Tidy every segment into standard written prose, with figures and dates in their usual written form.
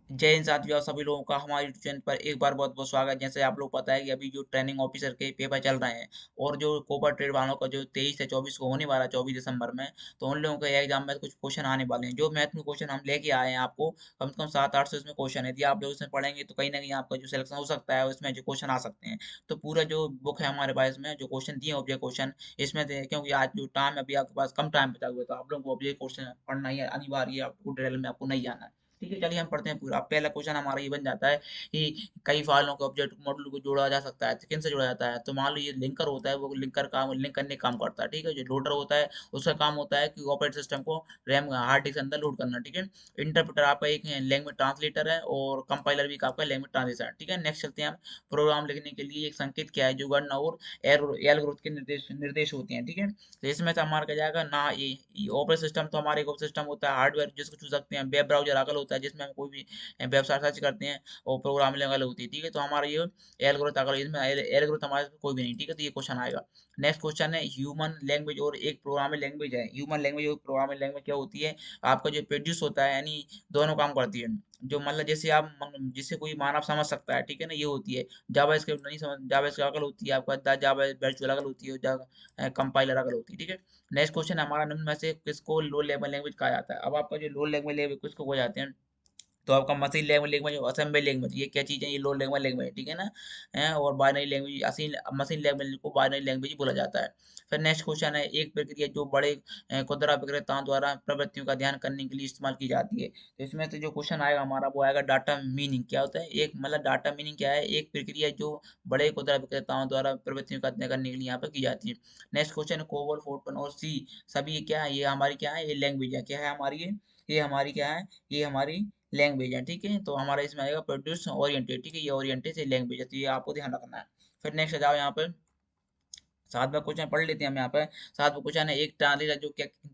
जय हिंद साथियों, आप सभी लोगों का हमारे यूट्यूब चैनल पर एक बार बहुत बहुत स्वागत। जैसे आप लोग पता है कि अभी जो ट्रेनिंग ऑफिसर के पेपर चल रहे हैं और जो कोपर ट्रेड वालों का जो 23 से 24 को होने वाला है, 24 दिसंबर में, तो उन लोगों के एग्जाम में कुछ क्वेश्चन आने वाले हैं। जो मैथ में क्वेश्चन हम लेके आए हैं, आपको कम से कम 7-8 इसमें क्वेश्चन है। यदि आप लोग इसमें पढ़ेंगे तो कहीं ना कहीं आपका जो सिलेक्शन हो सकता है, उसमें जो क्वेश्चन आ सकते हैं। तो पूरा जो बुक है हमारे पास में जो क्वेश्चन दिए ऑब्जेक्ट क्वेश्चन इसमें क्योंकि आज जो टाइम अभी आपके पास कम टाइम बचा हुआ है, तो आप लोगों को ऑब्जेक्ट क्वेश्चन पढ़ना ही अनिवार्य है। आपको डिटेल में आपको नहीं जाना है। ठीक है, चलिए हम पढ़ते हैं पूरा। पहला क्वेश्चन हमारा ये बन जाता है कि कई फाइलों के ऑब्जेक्ट मॉड्यूल को जोड़ा जा सकता है, तो किन से जोड़ा जाता है? तो मान लो ये लिंकर होता है, वो लिंकर काम लिंक करने का काम करता है। ठीक है, जो लोडर होता है उसका काम होता है कि ऑपरेटिंग सिस्टम को रैम हार्ड डिस्क के अंदर लोड करना। ठीक है, इंटरप्रेटर आपका एक लैंग्वेज ट्रांसलेटर है और कंपाइलर भी आपका लैंग्वेज ट्रांसलेटर है। ठीक है, नेक्स्ट चलते हैं हम। प्रोग्राम लिखने के लिए एक संकेत क्या है? जो गणना और एल्गोरिथम के निर्देश निर्देश होते हैं। ठीक है, तो इसमें से हमारा क्या जाएगा ना, ये ऑपरेटिंग सिस्टम तो हमारे ऑपरेटिंग सिस्टम होता है, हार्डवेयर जिसको छू सकते हैं, वेब ब्राउजर अगल होता है जिसमें हम कोई भी वेबसाइट सर्च करते हैं, और प्रोग्रामिंग अलग होती है। ठीक है, तो हमारा ये एल्गोरिथम अगर इसमें एल्गोरिथम हमारे पास कोई भी नहीं। ठीक है, तो ये क्वेश्चन आएगा। नेक्स्ट क्वेश्चन है ह्यूमन लैंग्वेज और एक प्रोग्रामिंग लैंग्वेज है। ह्यूमन लैंग्वेज और प्रोग्रामिंग लैंग्वेज क्या होती है? आपका जो प्रोड्यूस होता है, यानी दोनों काम करती है। जो मतलब जैसे आप जिसे कोई मानव समझ सकता है, ठीक है ना, ये होती है। जावा स्क्रिप्ट नहीं समझ, जावा स्क्रिप्ट अकल होती है आपका, जावा वर्चुअल अकल होती है, कंपाइलर अकल होती है। ठीक है, नेक्स्ट क्वेश्चन हमारा, निम्न में से किसको लो लेवल लैंग्वेज कहा जाता है? अब आपका जो लो लेवल लैंग्वेज किसको हो जाते हैं? तो आपका machine language language assembly language, ये क्या चीज़ है? ये लो लैंग्वेज लैंग्वेज, ठीक है ना। और binary language Aseel machine language को बाइनरी लैंग्वेज बोला जाता है। फिर नेक्स्ट क्वेश्चन है, एक प्रक्रिया जो बड़े खुदरा विक्रेताओं द्वारा प्रवृत्तियों का ध्यान करने के लिए इस्तेमाल की जाती है। तो इसमें से जो क्वेश्चन आएगा हमारा वो आएगा डाटा मीनिंग। क्या होता है? एक मतलब डाटा मीनिंग क्या है? एक प्रक्रिया जो बड़े खुदरा विक्रेताओं द्वारा प्रवृत्तियों का अध्ययन करने के लिए यहाँ पर की जाती है। नेक्स्ट क्वेश्चन है, कोबोल फोर्टन और सी सभी क्या है? ये हमारी क्या है? ये लैंग्वेज है। क्या है हमारी? ये हमारी क्या है? ये हमारी लैंग्वेज है। ठीक है, तो हमारा इसमें आएगा प्रोड्यूस ओरिएंटेड। ठीक है, ये ओरिएंटेड से लैंग्वेज है, तो ये आपको ध्यान रखना है। फिर नेक्स्ट आ जाओ यहाँ पे, सातवां क्वेश्चन पढ़ लेते हैं हम यहाँ पे। सातवां क्वेश्चन है, एक ट्रांसलेटर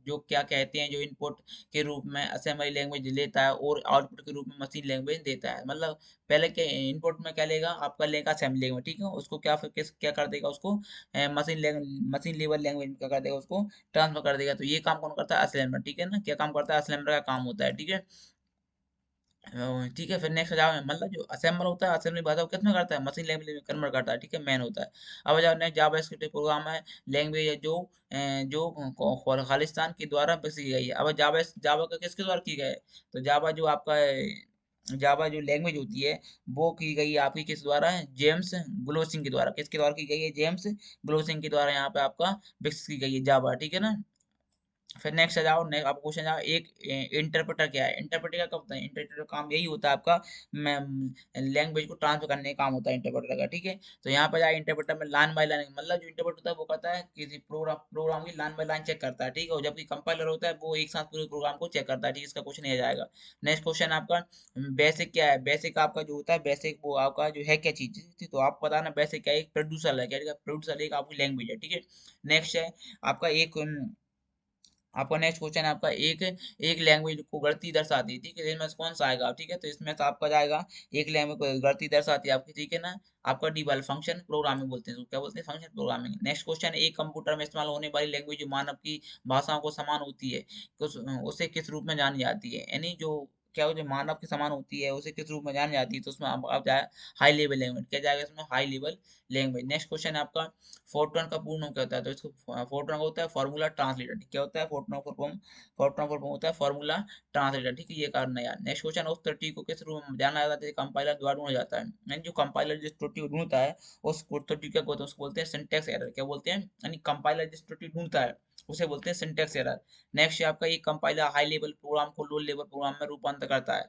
जो क्या कहते हैं, जो इनपुट के रूप में असेंबली लैंग्वेज लेता है और आउटपुट के रूप में मशीन लैंग्वेज देता है। मतलब पहले क्या इनपुट में क्या लेगा? आपका लेगा असेंबली लैंग्वेज। ठीक है, उसको क्या फिर क्या कर देगा? उसको मशीन लेवल लैंग्वेज में क्या कर देगा? उसको ट्रांसफर कर देगा। तो ये काम कौन करता है? असेंबलर। ठीक है ना, क्या काम करता है? असेंबलर का काम होता है। ठीक है, ठीक है, फिर नेक्स्ट आ जाओ, मतलब जो असेंबल होता है, असेंबली भाषा को किसमें करता है? मशीन लैंग्वेज में कन्वर्ट करता है। ठीक है, मैन होता है। अब आ जाओ नेक्स्ट, जावा स्क्रिप्ट प्रोग्राम है, लैंग्वेज है जो खालिस्तान के द्वारा विकसित की गई है। अब जावा जावा का किसके द्वारा की गई है? तो जावा जो आपका जावा जो लैंग्वेज होती है, वो की गई है आपकी किस द्वारा? जेम्स ग्लोसिंग के द्वारा। किसके द्वारा की गई है? जेम्स ग्लोसिंग के द्वारा यहाँ पे आपका विकसित की गई है जावा। ठीक है ना। फिर नेक्स्ट आ जाओ, आप क्वेश्चन जाओ, एक इंटरप्रेटर क्या है? इंटरप्रेटर का कब होता है? इंटरप्रेटर का काम यही होता है आपका, लैंग्वेज को ट्रांसफर करने का काम होता है इंटरप्रेटर का। ठीक है, तो यहाँ पर जाए इंटरप्रेटर में लाइन बाय लाइन, मतलब जो इंटरप्रेटर होता है वो कहता है किसी प्रोग्राम की लाइन बाय लाइन चेक करता है। ठीक है, और जबकि कंपाइलर होता है वो एक साथ पूरे प्रोग्राम को चेक करता है। ठीक है, इसका क्वेश्चन नहीं आ जाएगा। नेक्स्ट क्वेश्चन आपका, बेसिक क्या है? बेसिक आपका जो होता है, बेसिक वो आपका जो है क्या चीज? तो आपको बताना बेसिक क्या है? एक प्रोड्यूसर है। क्या प्रोड्यूसर एक आपकी लैंग्वेज है। ठीक है, नेक्स्ट है आपका एक आपका नेक्स्ट क्वेश्चन है आपका, एक एक लैंग्वेज को गणती दर्शाती है। ठीक है, इसमें से कौन सा आएगा? ठीक है, तो इसमें से आपका जाएगा एक लैंग्वेज को गणती दर्शाती है आपकी। ठीक है ना, आपका डीबल फंक्शन प्रोग्रामिंग बोलते हैं, तो क्या बोलते हैं? Function programming. नेक्स्ट क्वेश्चन है, एक कंप्यूटर में इस्तेमाल होने वाली लैंग्वेज जो मानव की भाषाओं को समान होती है, उसे किस रूप में जानी जाती है? यानी जो क्या हो, जो मानव के समान होती है उसे किस रूप में जानी जाती है? तो उसमें आप जाए हाई लेवल लैंग्वेज। क्या जाएगा इसमें? High level language. Next question है आपका, फोर्ट्रान का पूर्ण नाम क्या होता है? तो इसको फोर्ट्रान का होता है फॉर्मूला ट्रांसलेटर। क्या होता है? फोर्ट्रान फुल फॉर्म होता है फॉर्मूला ट्रांसलेटर। ठीक है, ये कारण है यार। नेक्स्ट क्वेश्चन, उस त्रुटि को किस रूप में जाना जाता है? कंपाइलर द्वारा ढूंढा जाता है। यानी जो कंपाइलर जिस त्रुटि को ढूंढता है उस त्रुटि क्या बोलते हैं? उसको बोलते हैं सिंटेक्स एरर। क्या बोलते हैं? यानी कंपाइलर जिस त्रुटि ढूंढता है उसे बोलते हैं सिंटेक्स एरर। नेक्स्ट है आपका, ये कंपाइलर हाई लेवल प्रोग्राम को लो लेवल प्रोग्राम में रूपांतर करता है।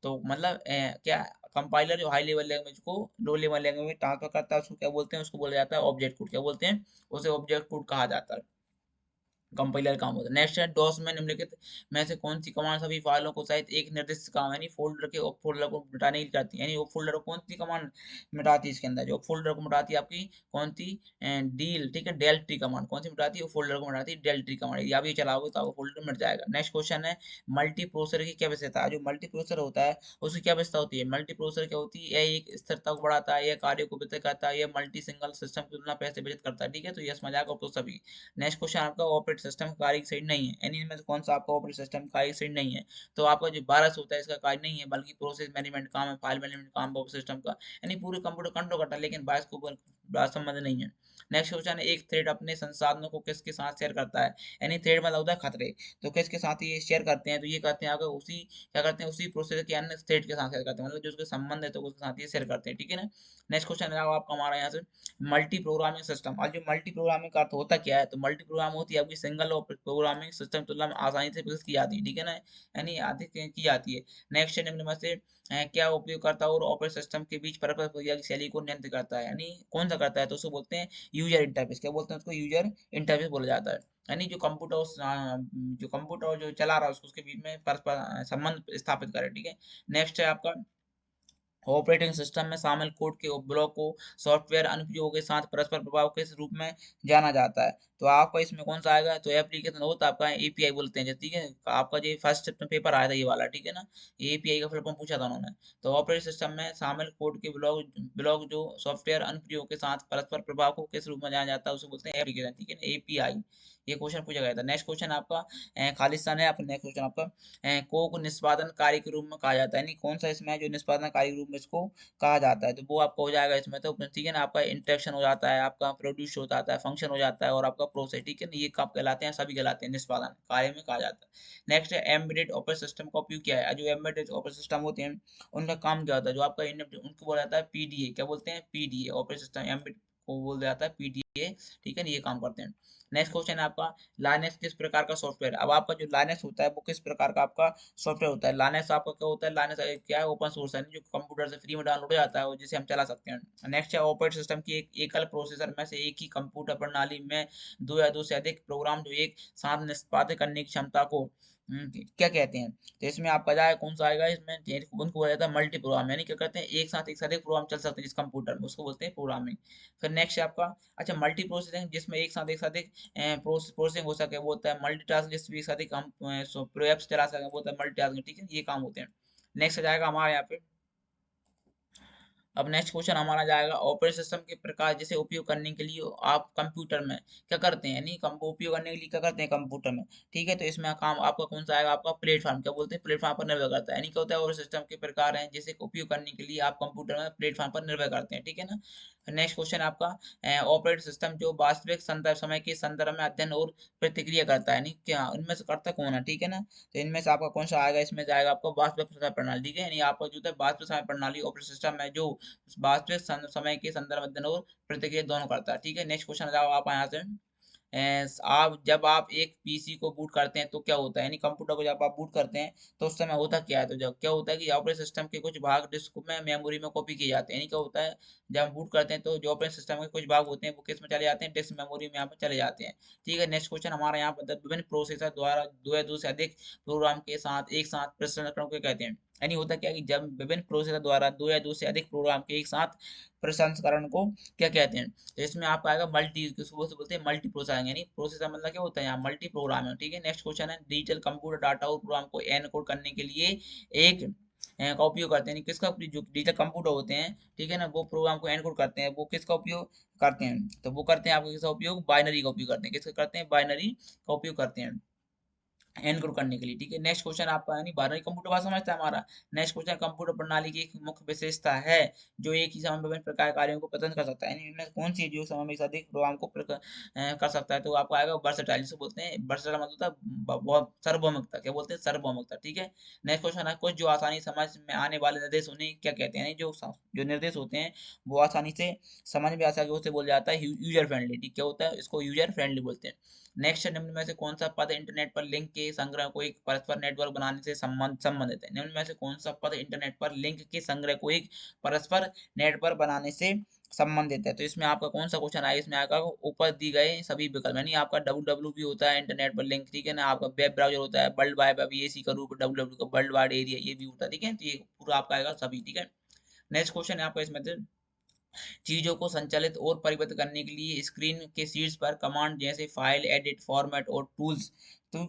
तो मतलब क्या कंपाइलर जो हाई लेवल लैंग्वेज को लो लेवल लैंग्वेज में ट्रांसफर करता है उसको क्या बोलते हैं? उसको बोला जाता है ऑब्जेक्ट कोड। क्या बोलते हैं? उसे ऑब्जेक्ट कोड कहा जाता है। कंपाइलर काम होता है। नेक्स्ट है, डॉस में निम्नलिखित में से कौन सी कमांड सभी फाइलों को सहित एक निर्दिष्ट काम यानी फोल्डर के उप फोल्डर को मिटाने की करती है? यानी उप फोल्डर को कौन सी कमांड मिटाती है? इसके अंदर जो उप फोल्डर को मिटाती है आपकी कौन सी? डील। ठीक है, डेल ट्री कमांड कौन सी मिटाती है? उप फोल्डर को मिटाती है डेल ट्री कमांड। यदि आप ये चलाओगे तो आपका फोल्डर मिट जाएगा। नेक्स्ट क्वेश्चन है, मल्टी प्रोसेसर की क्या विशेषता है? जो मल्टी प्रोसेसर होता है उसकी क्या विशेषता होती है? मल्टी प्रोसेसर क्या होती है? यह एक स्थिरता को बढ़ाता है, यह कार्य को वितरित करता है, यह मल्टी सिंगल सिस्टम की तुलना पैसे विजित करता है। ठीक है, तो ये समझ आएगा तो सभी। नेक्स्ट क्वेश्चन आपका, ऑपरेटिंग सिस्टम का कार्य सही नहीं है, यानी इनमें से कौन सा आपका ऑपरेटिंग सिस्टम कार्य सही नहीं है। तो आपका जो 12 होता है इसका कार्य नहीं है, बल्कि प्रोसेस मैनेजमेंट काम है, फाइल मैनेजमेंट काम है ऑपरेटिंग सिस्टम का, यानी पूरे कंप्यूटर कंट्रोल करता है, लेकिन 22 के ऊपर बड़ा संबंध नहीं है। नेक्स्ट क्वेश्चन है, एक थ्रेड अपने संसाधनों को किसके साथ शेयर करता है, यानी थ्रेड मतलब होता है खतरे, तो किसके साथ ये शेयर करते हैं, तो ये करते हैं अगर उसी क्या करते हैं उसी प्रोसेस के अन्य थ्रेड के साथ शेयर करते हैं, मतलब जो उसके संबंध है तो उसके साथ ये शेयर करते हैं, ठीक है ना। नेक्स्ट क्वेश्चन है आपका हमारा यहाँ से मल्टी प्रोग्रामिंग सिस्टम। और जो मल्टी प्रोग्रामिंग का अर्थ होता क्या है, तो मल्टी प्रोग्राम होती है आपकी सिंगल प्रोग्रामिंग सिस्टम तुलना में आसानी से विकसित की जाती है, ठीक है ना, यानी अधिक की जाती है। नेक्स्ट है निम्न में से क्या उपयोगकर्ता और ऑपरेटिंग सिस्टम के बीच परस्पर क्रिया की शैली को नियंत्रित करता है, यानी कौन सा करता है, तो उसको बोलते हैं यूजर इंटरफेस। क्या बोलते हैं उसको, यूजर इंटरफेस बोला जाता है, यानी जो कंप्यूटर जो चला रहा है उसके बीच में परस्पर संबंध स्थापित करे, ठीक है। नेक्स्ट है आपका ऑपरेटिंग सिस्टम में शामिल कोड के ब्लॉक को सॉफ्टवेयर अनुप्रयोगों के साथ परस्पर प्रभाव के रूप में जाना जाता है। तो आपका इसमें कौन सा आएगा, तो एप्लीकेशन होता है आपका एपीआई बोलते हैं, ठीक है। आपका जो फर्स्ट पेपर आया था ये वाला, ठीक है ना, एपीआई का फुल फॉर्म पूछा था उन्होंने। तो ऑपरेटिंग सिस्टम में शामिल कोड के ब्लॉक ब्लॉक जो सॉफ्टवेयर अनुप्रयोग के साथ परस्पर प्रभाव को किस रूप में जाना जाता है उसे बोलते हैं एप्लीकेशन, ठीक है ना, एपीआई। ये क्वेश्चन पूछा गया था। नेक्स्ट क्वेश्चन आपका खालिस्तान है, नेक्स्ट क्वेश्चन आपका को निष्पादन कार्य के रूप में कहा जाता है, यानी कौन सा इसमें है जो निष्पादन कार्य के रूप में इसको कहा जाता है, तो वो आपका हो जाएगा इसमें, तो ठीक है ना, आपका इंटरेक्शन हो जाता है, आपका प्रोड्यूस हो जाता है, फंक्शन हो जाता है, और आपका प्रोसेस, ठीक है ना, ये कब कहलाते हैं, सभी कहलाते हैं, निष्पादन कार्य में कहा जाता है। नेक्स्ट है एम्बेडेड ऑपरेटिंग सिस्टम का उपयोग क्या है। जो एम्बेडेड ऑपरेटिंग सिस्टम होते हैं उनका काम क्या होता है, जो आपका उनको बोला जाता है पीडीए, क्या बोलते हैं, पीडीए ऑपरेटिंग सिस्टम एम्बेड को बोल जाता है पीडीए, ठीक है ना, ये काम करते हैं। नेक्स्ट क्वेश्चन है आपका लाइनेक्स किस प्रकार का सॉफ्टवेयर। अब आपका जो लाइनेक्स होता है वो किस प्रकार का आपका सॉफ्टवेयर होता है। लाइनेक्स आपका क्या होता है, लाइनेक्स क्या है, ओपन सोर्स है, जो कंप्यूटर से फ्री में डाउनलोड हो जाता है और जिसे हम चला सकते हैं। नेक्स्ट है ऑपरेटिंग सिस्टम की एक एकल प्रोसेसर में से एक ही कंप्यूटर प्रणाली में दो या दो से अधिक प्रोग्राम जो एक साथ निष्पादित करने की क्षमता को क्या कहते हैं। तो इसमें आपका जाए कौन सा आएगा, इसमें उनको बोला जाता है मल्टी प्रोग्राम, यानी क्या करते हैं एक साथ एक से अधिक प्रोग्राम चल सकते हैं जिस कंप्यूटर में, उसको बोलते हैं प्रोग्रामिंग। फिर नेक्स्ट है आपका अच्छा मल्टी प्रोसेसिंग, जिसमें एक साथ एक प्रोसेसिंग हो सके वो होता है मल्टीटास्क, जिसमें एक साथ एक हम एप्स चला सकें वो होता है मल्टीटास्किंग, ठीक है, ये काम होते हैं। नेक्स्ट आ जाएगा हमारे यहाँ पे, अब नेक्स्ट क्वेश्चन हमारा जाएगा ऑपरेटिंग सिस्टम के प्रकार, जैसे उपयोग करने के लिए आप कंप्यूटर में क्या करते हैं, यानी उपयोग करने के लिए क्या करते हैं कंप्यूटर में, ठीक है। तो इसमें काम आपका कौन सा आएगा, आपका प्लेटफॉर्म, क्या बोलते हैं प्लेटफॉर्म पर निर्भर करता है, यानी क्या होता है ऑपरेटिंग सिस्टम के प्रकार हैं जिसे उपयोग करने के लिए आप कंप्यूटर में प्लेटफॉर्म पर निर्भर करते हैं, ठीक है ना। नेक्स्ट क्वेश्चन आपका ऑपरेटिंग सिस्टम जो वास्तविक संदर्भ समय के संदर्भ में अध्ययन और प्रतिक्रिया करता है, यानी क्या इनमें से करता कौन है, ठीक है ना। तो इनमें से आपका कौन सा आएगा, इसमें जाएगा आपका वास्तविक समय प्रणाली, ठीक है, यानी आपका जो है वास्तविक समय प्रणाली ऑपरेटिंग सिस्टम है जो वास्तविक समय के संदर्भ अध्ययन और प्रतिक्रिया दोनों करता है, ठीक है। नेक्स्ट क्वेश्चन जाओ आप यहाँ से आप जब आप एक पीसी को बूट करते हैं तो क्या होता है, यानी कंप्यूटर को जब आप बूट करते हैं तो उस समय होता क्या है, तो जब क्या होता है कि ऑपरेटिंग सिस्टम के कुछ भाग डिस्क में मेमोरी में कॉपी किए जाते हैं, यानी क्या होता है जब हम बूट करते हैं तो जो ऑपरेटिंग सिस्टम के कुछ भाग होते हैं वो किस में चले जाते हैं, डिस्क मेमोरी में यहाँ पे चले जाते हैं, ठीक है। नेक्स्ट क्वेश्चन हमारा यहाँ पर विभिन्न प्रोसेसर द्वारा दो या दो से अधिक प्रोग्राम के साथ एक साथ प्रसंस्करण को कहते हैं, यानी होता क्या है कि जब विभिन्न प्रोसेसर द्वारा दो या दो से अधिक प्रोग्राम के एक साथ प्रसंस्करण को क्या कहते हैं, तो इसमें आपका आएगा मल्टी, किसको बोलते हैं मल्टी प्रोसेसर, यानी प्रोसेसर मतलब क्या होता है यहाँ मल्टी प्रोग्राम है, ठीक है। नेक्स्ट क्वेश्चन है डिजिटल कंप्यूटर डाटा और प्रोग्राम को एनकोड करने के लिए एक का उपयोग करते हैं, यानी किसका जो डिजिटल कंप्यूटर होते हैं, ठीक है ना, वो प्रोग्राम को एनकोड करते हैं, वो किसका उपयोग करते हैं, तो वो करते हैं आपको किसका उपयोग, बाइनरी का उपयोग करते हैं, किसका करते हैं, बाइनरी का उपयोग करते हैं एनकोड करने के लिए, ठीक है। नेक्स्ट क्वेश्चन आपका यानी बारहवीं कंप्यूटर बात समझता है हमारा। नेक्स्ट क्वेश्चन कंप्यूटर प्रणाली की एक मुख्य विशेषता है जो एक ही समय में विभिन्न प्रकार के कार्यों को प्रदर्शन कर सकता है, यानी इनमें से कौन सी है जो समय में एक से अधिक प्रोग्राम को कर सकता है, तो आपको आएगा वर्सेटाइल, जिसे बोलते हैं वर्सेटाइल मतलब होता है बहुत सार्वभौमिकता, क्या बोलते हैं सार्वभौमिकता, ठीक है। नेक्स्ट क्वेश्चन है कुछ जो आसानी समझ में आने वाले निर्देश उन्हें क्या कहते हैं, यानी जो निर्देश होते हैं वो आसानी से समझ में आ सके उसे बोला जाता है यूजर फ्रेंडली, ठीक क्या होता है, इसको यूजर फ्रेंडली बोलते हैं। नेक्स्ट निम्न में से कौन सा पद इंटरनेट पर लिंक के संग्रह को एक परस्पर नेटवर्क बनाने से संबंधित है, निम्न में से कौन सा पद इंटरनेट पर लिंक के संग्रह को एक परस्पर नेटवर्क बनाने से संबंधित है, तो इसमें आपका कौन सा क्वेश्चन आएगा, इसमें आएगा ऊपर दी गए सभी विकल्प, यानी आपका डब्ल्यू भी होता है इंटरनेट पर लिंक, ठीक है ना, आपका वेब ब्राउजर होता है वर्ल्ड वाइड, अभी एसी का रूप डब्ल्यू का वर्ल्ड वाइड एरिया ये भी होता है, ठीक है, तो ये पूरा आपका आएगा सभी, ठीक है। नेक्स्ट क्वेश्चन है आपका इसमें से चीजों को संचालित और परिवर्तित करने के लिए स्क्रीन के शीर्ष पर कमांड जैसे फाइल एडिट फॉर्मेट और टूल्स, तो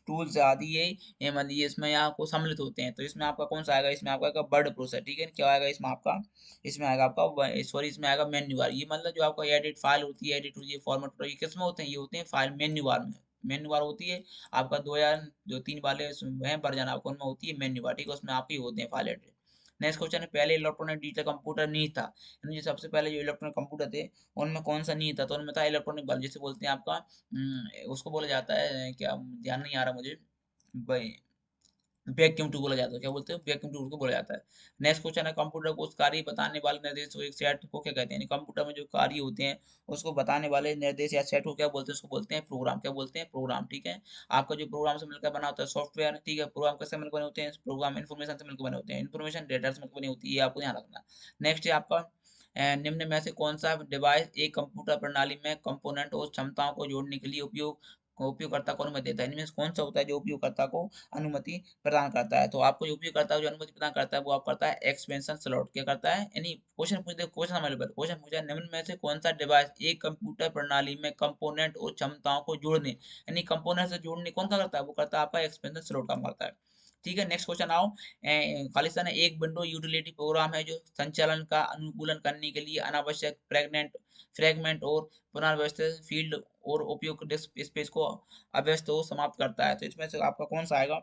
टूल्स आदि ये मतलब ये इसमें आपको सम्मिलित होते हैं, तो इसमें आपका कौन सा आएगा, इसमें आपका वर्ड प्रोसेसर, ठीक है, क्या आएगा इसमें आपका, इसमें आएगा आपका सॉरी इसमें आएगा मेन्यू बार, ये मतलब जो आपका एडिट फाइल होती है एडिट होती है फॉर्मेट होता है ये किसमें होते हैं, ये होते हैं फाइल मेन्यू बार में, मेन्यू बार होती है आपका 2000 जो 3 वाले हैं वर्जन आपको उनमें होती है मेन्यू बार, ठीक है, उसमें आपके होते हैं फाइल एड्रेस। नेक्स्ट क्वेश्चन है, पहले इलेक्ट्रॉनिक डिजिटल कंप्यूटर नहीं था, यानी जो सबसे पहले जो इलेक्ट्रॉनिक कंप्यूटर थे उनमें कौन सा नहीं था, तो उनमें था इलेक्ट्रॉनिक बल्ब, जिसे बोलते हैं आपका उसको बोला जाता है, क्या ध्यान नहीं आ रहा मुझे भाई, वैक्यूम ट्यूब बोला जाता है, क्या बोलते हैं, वैक्यूम ट्यूब को बोला जाता है। नेक्स्ट क्वेश्चन है, कंप्यूटर को उस कार्य बताने वाले निर्देश को एक सेट को क्या कहते हैं, यानी कंप्यूटर में जो कार्य होते हैं उसको बताने वाले निर्देश या सेट को क्या बोलते हैं, उसको बोलते हैं प्रोग्राम, क्या बोलते हैं, प्रोग्राम, ठीक है। आपका जो प्रोग्राम से मिलकर बना होता है सॉफ्टवेयर, ठीक है, प्रोग्राम कैसे मिलकर बने होते हैं, प्रोग्राम इन्फॉर्मेशन से मिलकर बने होते हैं, इन्फॉर्मेशन डेटा से मिलकर बनी होती है, आपको ध्यान रखना। नेक्स्ट है आपका निम्न में से कौन सा डिवाइस एक कंप्यूटर प्रणाली में कंपोनेंट और क्षमताओं को जोड़ने के लिए उपयोगकर्ता को अनुमति देता है, इनमें से कौन सा होता है जो उपयोगकर्ता को अनुमति प्रदान करता है, तो आपको जो उपयोगकर्ता को जो अनुमति प्रदान करता है वो आप करता है एक्सपेंशन स्लॉट, क्या करता है, यानी क्वेश्चन पूछ दे, क्वेश्चन अवेलेबल, क्वेश्चन पूछा निम्न में से कौन सा डिवाइस एक कंप्यूटर प्रणाली में कंपोनेंट और क्षमताओं को जोड़ने, यानी कंपोनेंट से जोड़ने कौन सा करता है, वो करता है आपका एक्सपेंशन स्लॉट काम करता है, ठीक है। नेक्स्ट क्वेश्चन आओ, खालिस्तान एक विंडो यूटिलिटी प्रोग्राम है जो संचालन का अनुकूलन करने के लिए अनावश्यक फ्रेगमेंट और पुनर्व्यवस्थित फील्ड और उपयुक्त डिस्क स्पेस को अव्यस्त हो समाप्त करता है, तो इसमें से आपका कौन सा आएगा,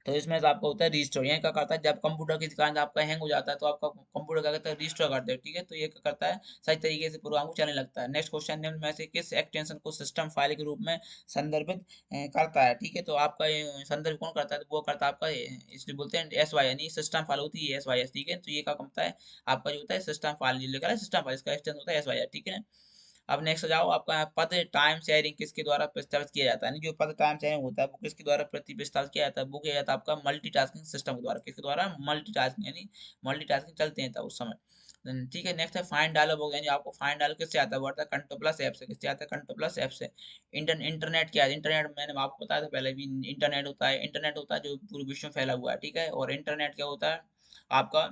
तो इसमें से आपका होता है रिस्टोर, ये क्या करता है, जब कंप्यूटर किसी कारण आपका हैंग हो जाता है तो आपका कंप्यूटर क्या करता है, रिस्टोर करता है, ठीक है, तो ये क्या करता है, सही तरीके से प्रोग्राम को चलने लगता है। नेक्स्ट क्वेश्चन, निम्न में से किस एक्सटेंशन को सिस्टम फाइल के रूप में संदर्भित करता है, ठीक है, तो आपका ये संदर्भ कौन करता है, तो वो करता है आपका इसलिए बोलते हैं एस वाई, यानी सिस्टम फाइल होती है एस वाई एस, ठीक है, तो ये क्या करता है, आपका जो होता है सिस्टम फाइल जो लिखा है सिस्टम फाइल, इसका एक्सटेंशन होता है एस वाई एस, ठीक है। अब नेक्स्ट जाओ, आपका पद टाइम शेयरिंग किसके द्वारा प्रस्तावित किया जाता है, यानी जो पद टाइम शेयरिंग होता है वो किसके द्वारा प्रस्तावित किया जाता है, वो किया जाता है आपका मल्टीटास्किंग सिस्टम के द्वारा, किसके द्वारा, मल्टीटास्किंग, यानी मल्टीटास्किंग चलते हैं तब उस समय, ठीक है। नेक्स्ट है फाइंड डायलॉग हो गया, यानी आपको फाइंड डायलॉग किससे आता है, वो आता है कंट्रोल प्लस ऐप से, किससे आता है, कंट्रोल प्लस ऐप से। इंटरनेट क्या है, इंटरनेट मैंने आपको बताया था पहले भी, इंटरनेट होता है जो पूरे विश्व में फैला हुआ है, ठीक है, और इंटरनेट क्या होता है आपका,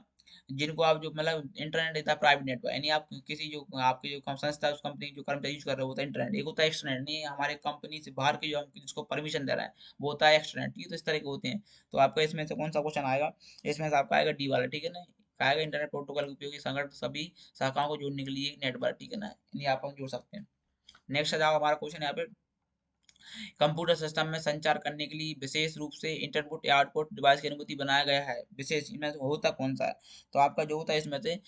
जिनको आप जो मतलब इंटरनेट देता है प्राइवेट नेटवर्क, यानी आप किसी जो आपकी जो संस्था है उस कंपनी जो कर्मचारी यूज कर रहे हो होता है इंटरनेट, एक होता है एक्सटर्नेट, नहीं हमारे कंपनी से बाहर के जो हम जिसको परमिशन दे रहा है वो होता है एक्सटर्नेट, ठीक है, तो इस तरह के होते हैं। तो आपका इसमें से कौन सा क्वेश्चन आएगा, इसमें से आपका आएगा डी वाला, ठीक है ना, आएगा इंटरनेट प्रोटोकॉल के उपयोगी संगठन सभी शाखाओं को जोड़ने के लिए एक नेटवर्क, ठीक है ना, यानी आप हम जोड़ सकते हैं। नेक्स्ट जाओ, हमारा क्वेश्चन यहाँ पे, कंप्यूटर सिस्टम में संचार करने के लिए विशेष रूप से इनपुट या आउटपुट डिवाइस की अनुमति बनाया गया है, विशेष इनमें से होता कौन सा है, तो आपका जो होता है इसमें से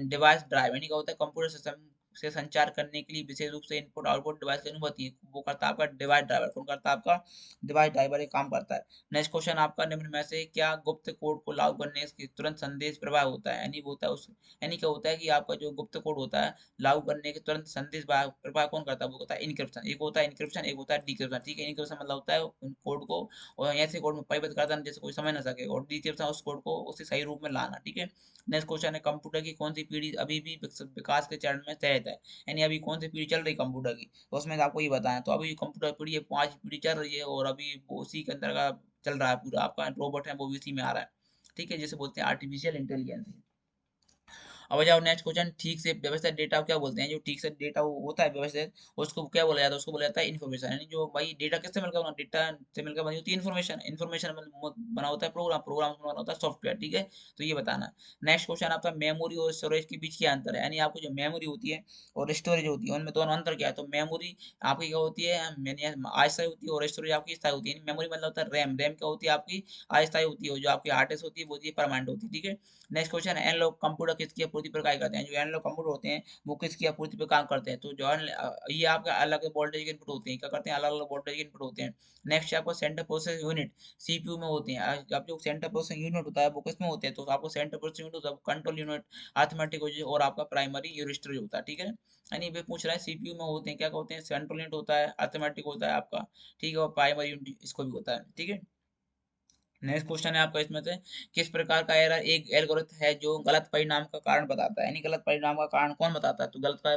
डिवाइस ड्राइव, यानी क्या होता है, कंप्यूटर सिस्टम से संचार करने के लिए विशेष रूप से इनपुट आउटपुट डिवाइस की अनुमति वो करता है आपका डिवाइस ड्राइवर, कौन करता है आपका डिवाइस ड्राइवर, एक काम करता है। नेक्स्ट क्वेश्चन आपका, निम्न में से क्या गुप्त कोड को लागू करने से तुरंत संदेश प्रवाह होता है, यानी वो होता है उस, यानी क्या होता है कि आपका जो गुप्त कोड होता है लागू करने के तुरंत संदेश प्रवाह कौन करता है, वो होता है इनक्रिप्शन, एक होता है इनक्रिप्शन, एक होता है डिक्रिप्शन, ठीक है, इनक्रिप्शन मतलब होता है कोड को और ऐसे कोड में परिवर्तित करता है जैसे कोई समझ ना सके, और डिक्रिप्शन उस कोड को उसे सही रूप में लाना, ठीक है। नेक्स्ट क्वेश्चन है, कंप्यूटर की कौन सी पीढ़ी अभी भी विकास के चरण में तहत है, यानी अभी कौन सी पीढ़ी चल रही कंप्यूटर की, तो उसमें आपको ये बताया, तो अभी कंप्यूटर पीढ़ी 5 पीढ़ी चल रही है और अभी उसी के अंदर का चल रहा है पूरा, आपका रोबोट है वो भी इसी में आ रहा है, ठीक है, जिसे बोलते हैं आर्टिफिशियल इंटेलिजेंस। अब जाओ नेक्स्ट क्वेश्चन, ठीक से व्यवस्थित डेटा क्या बोलते हैं, जो ठीक से डेटा होता है व्यवस्थित उसको क्या बोला जाता है, उसको बोला जाता है इन्फॉर्मेशन, यानी जो भाई डेटा किससे मिलकर बना, डेटा से मिलकर बनी होती है इन्फॉर्मेशन, इन्फॉर्मेशन बना होता है प्रोग्राम, प्रोग्राम बना होता है सॉफ्टवेयर, ठीक है, तो ये बताना। नेक्स्ट क्वेश्चन आपका, मेमोरी और स्टोरेज के बीच क्या अंतर है, यानी आपको जो मेमोरी होती है और स्टोरेज होती है उनमें दोनों अंतर क्या है, तो मेमोरी आपकी क्या होती है, अस्थायी होती है और स्टोरेज आपकी स्थायी होती है, मेमोरी मतलब होता है रैम, रैम क्या होती है आपकी अस्थायी होती है, जो आपकी हार्ड डिस्क होती है वो होती है परमानेंट होती है, ठीक है। नेक्स्ट क्वेश्चन है, एनालॉग कंप्यूटर किसकी आपूर्ति पर कार्य करते हैं, जो एनालॉग कंप्यूटर होते हैं वो किसकी आपूर्ति पर काम करते हैं, तो जो ये आपका अलग वोल्टेज के इनपुट होते हैं, क्या करते हैं, अलग अलग वोल्टेज के इनपुट होते हैं। नेक्स्ट आपको सेंटर प्रोसेस यूनिट सीपीयू में होते हैं, अब जो सेंटर प्रोसेस यूनिट होता है वो किसमें होते हैं, तो आपको सेंटर प्रोसेस यूनिट होता है कंट्रोल यूनिट, अरिथमेटिक और आपका प्राइमरी यूरिस्टर होता है, ठीक है। यानी वे पूछ रहा है सीपीयू में होते हैं, क्या होते हैं, सेंट्रल यूनिट होता है, अरिथमेटिक होता है आपका, ठीक है, और प्राइमरी यूनिट इसको भी होता है, ठीक है। नेक्स्ट क्वेश्चन है आपका इसमें से, किस प्रकार का एरर एक एल्गोरिथम है जो गलत परिणाम का कारण बताता है, यानी गलत परिणाम का कारण कौन बताता है, तो गलत का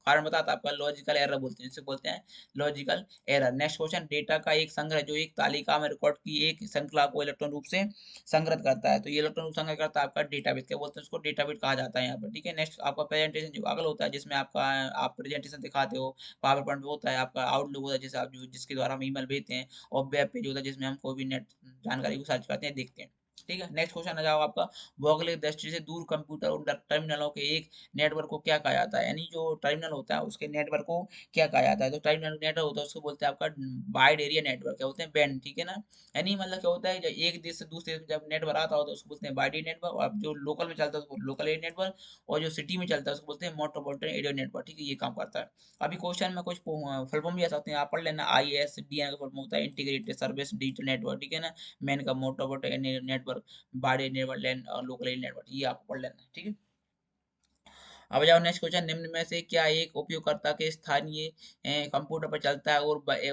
कारण बताता है आपका लॉजिकल एरर बोलते हैं, जिसे बोलते हैं logical error. Next question, data का एक संग्रह जो एक तालिका में रिकॉर्ड की एक श्रृंखला को इलेक्ट्रॉन रूप से संग्रहित करता है, तो ये इलेक्ट्रॉन रूप संग्रह करता है आपका डेटाबेस, क्या बोलते हैं उसको, डेटाबेस कहा जाता है यहाँ पर, ठीक है। नेक्स्ट आपका प्रेजेंटेशन जो अगला होता है जिसमें आपका आप प्रेजेंटेशन दिखाते हो, पावर पॉइंट होता है आपका, आउटलुक होता है जैसे आप जो जिसके द्वारा हम ईमेल भेजते हैं, और वेब पेज होता है जिसमें हम कोई भी नेट जानकारी को सर्च करते हैं देखते हैं, ठीक है। नेक्स्ट क्वेश्चन आ जाओ आपका, भौगोलिक दृष्टि से दूर कंप्यूटर और टर्मिनलों के एक नेटवर्क को क्या कहा जाता है, यानी जो टर्मिनल होता है उसके नेटवर्क को क्या कहा जाता है। तो टर्मिनल नेटवर्क होता है उसको बोलते हैं आपका वाइड एरिया नेटवर्क, क्या बोलते हैं, बैंड, ठीक है ना। यानी मतलब क्या होता है, जब एक देश से दूसरे देश में जब नेटवर्क आता होता है उसको बोलते हैं वाइड एरिया नेटवर्क, और जो लोकल में चलता है उसको लोकल एरिया नेटवर्क, और जो सिटी में चलता है उसको बोलते हैं मेट्रोपॉलिटन एरिया नेटवर्क, ठीक है, ये काम करता है। अभी क्वेश्चन में कुछ फुल फॉर्म भी आ सकते हैं, आप पढ़ लेना। ISDN का फुल फॉर्म होता है इंटीग्रेटेड सर्विस डिजिटल नेटवर्क, ठीक है ना। मैन का मेट्रोपॉलिटन नेटवर्क, बॉडी नेटवर्क और लोकल नेटवर्क, ये आपको पढ़ लेना है, ठीक है। अब जाओ नेक्स्ट क्वेश्चन, निम्न में से क्या एक उपयोगकर्ता के स्थानीय कंप्यूटर पर चलता है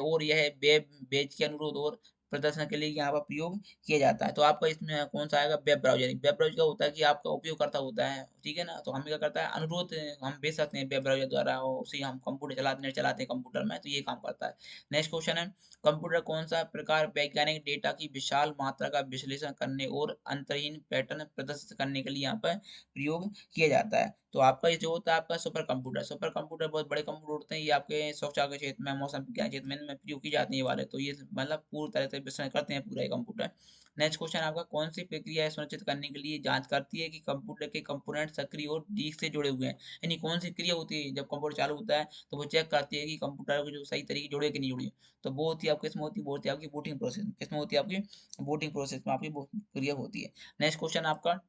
और यह वेब पेज के अनुरोध और प्रदर्शन के लिए यहाँ पर प्रयोग किया जाता है। तो आपका इसमें कौन सा आएगा, वेब ब्राउजर। वेब ब्राउजर क्या होता है कि आपका उपयोगकर्ता होता है, ठीक है ना, तो हमें क्या करता है, अनुरोध हम भेज सकते हैं वेब ब्राउजर द्वारा, और उसी हम कंप्यूटर चलाते नेट चलाते हैं कंप्यूटर में, तो ये काम करता है। नेक्स्ट क्वेश्चन है, कंप्यूटर कौन सा प्रकार वैज्ञानिक डेटा की विशाल मात्रा का विश्लेषण करने और अंतहीन पैटर्न प्रदर्शित करने के लिए यहाँ पर प्रयोग किया जाता है। तो आपका ये जो होता है आपका सुपर कंप्यूटर, सुपर कंप्यूटर बहुत बड़े कंप्यूटर होते हैं, ये आपके सोचा के क्षेत्र में, मौसम विज्ञान क्षेत्र में इनमें प्रयोग की जाती है ये वाले, तो ये मतलब पूरी तरह से विश्लेषण करते हैं पूरा ये कंप्यूटर। नेक्स्ट क्वेश्चन आपका, कौन सी प्रक्रिया है सुनिश्चित करने के लिए जांच करती है कि कंप्यूटर के कंपोनेंट सक्रिय और ठीक से जुड़े हुए हैं, यानी कौन सी क्रिया होती है जब कंप्यूटर चालू होता है तो वो चेक करती है कि कंप्यूटर को जो सही तरीके जुड़े कि नहीं जुड़े। तो वो होती है आपकी, इसमें होती है, वो होती है आपकी बूटिंग प्रोसेस, किसमें होती है आपकी बूटिंग प्रोसेस में आपकी क्रिया होती है। नेक्स्ट क्वेश्चन आपका,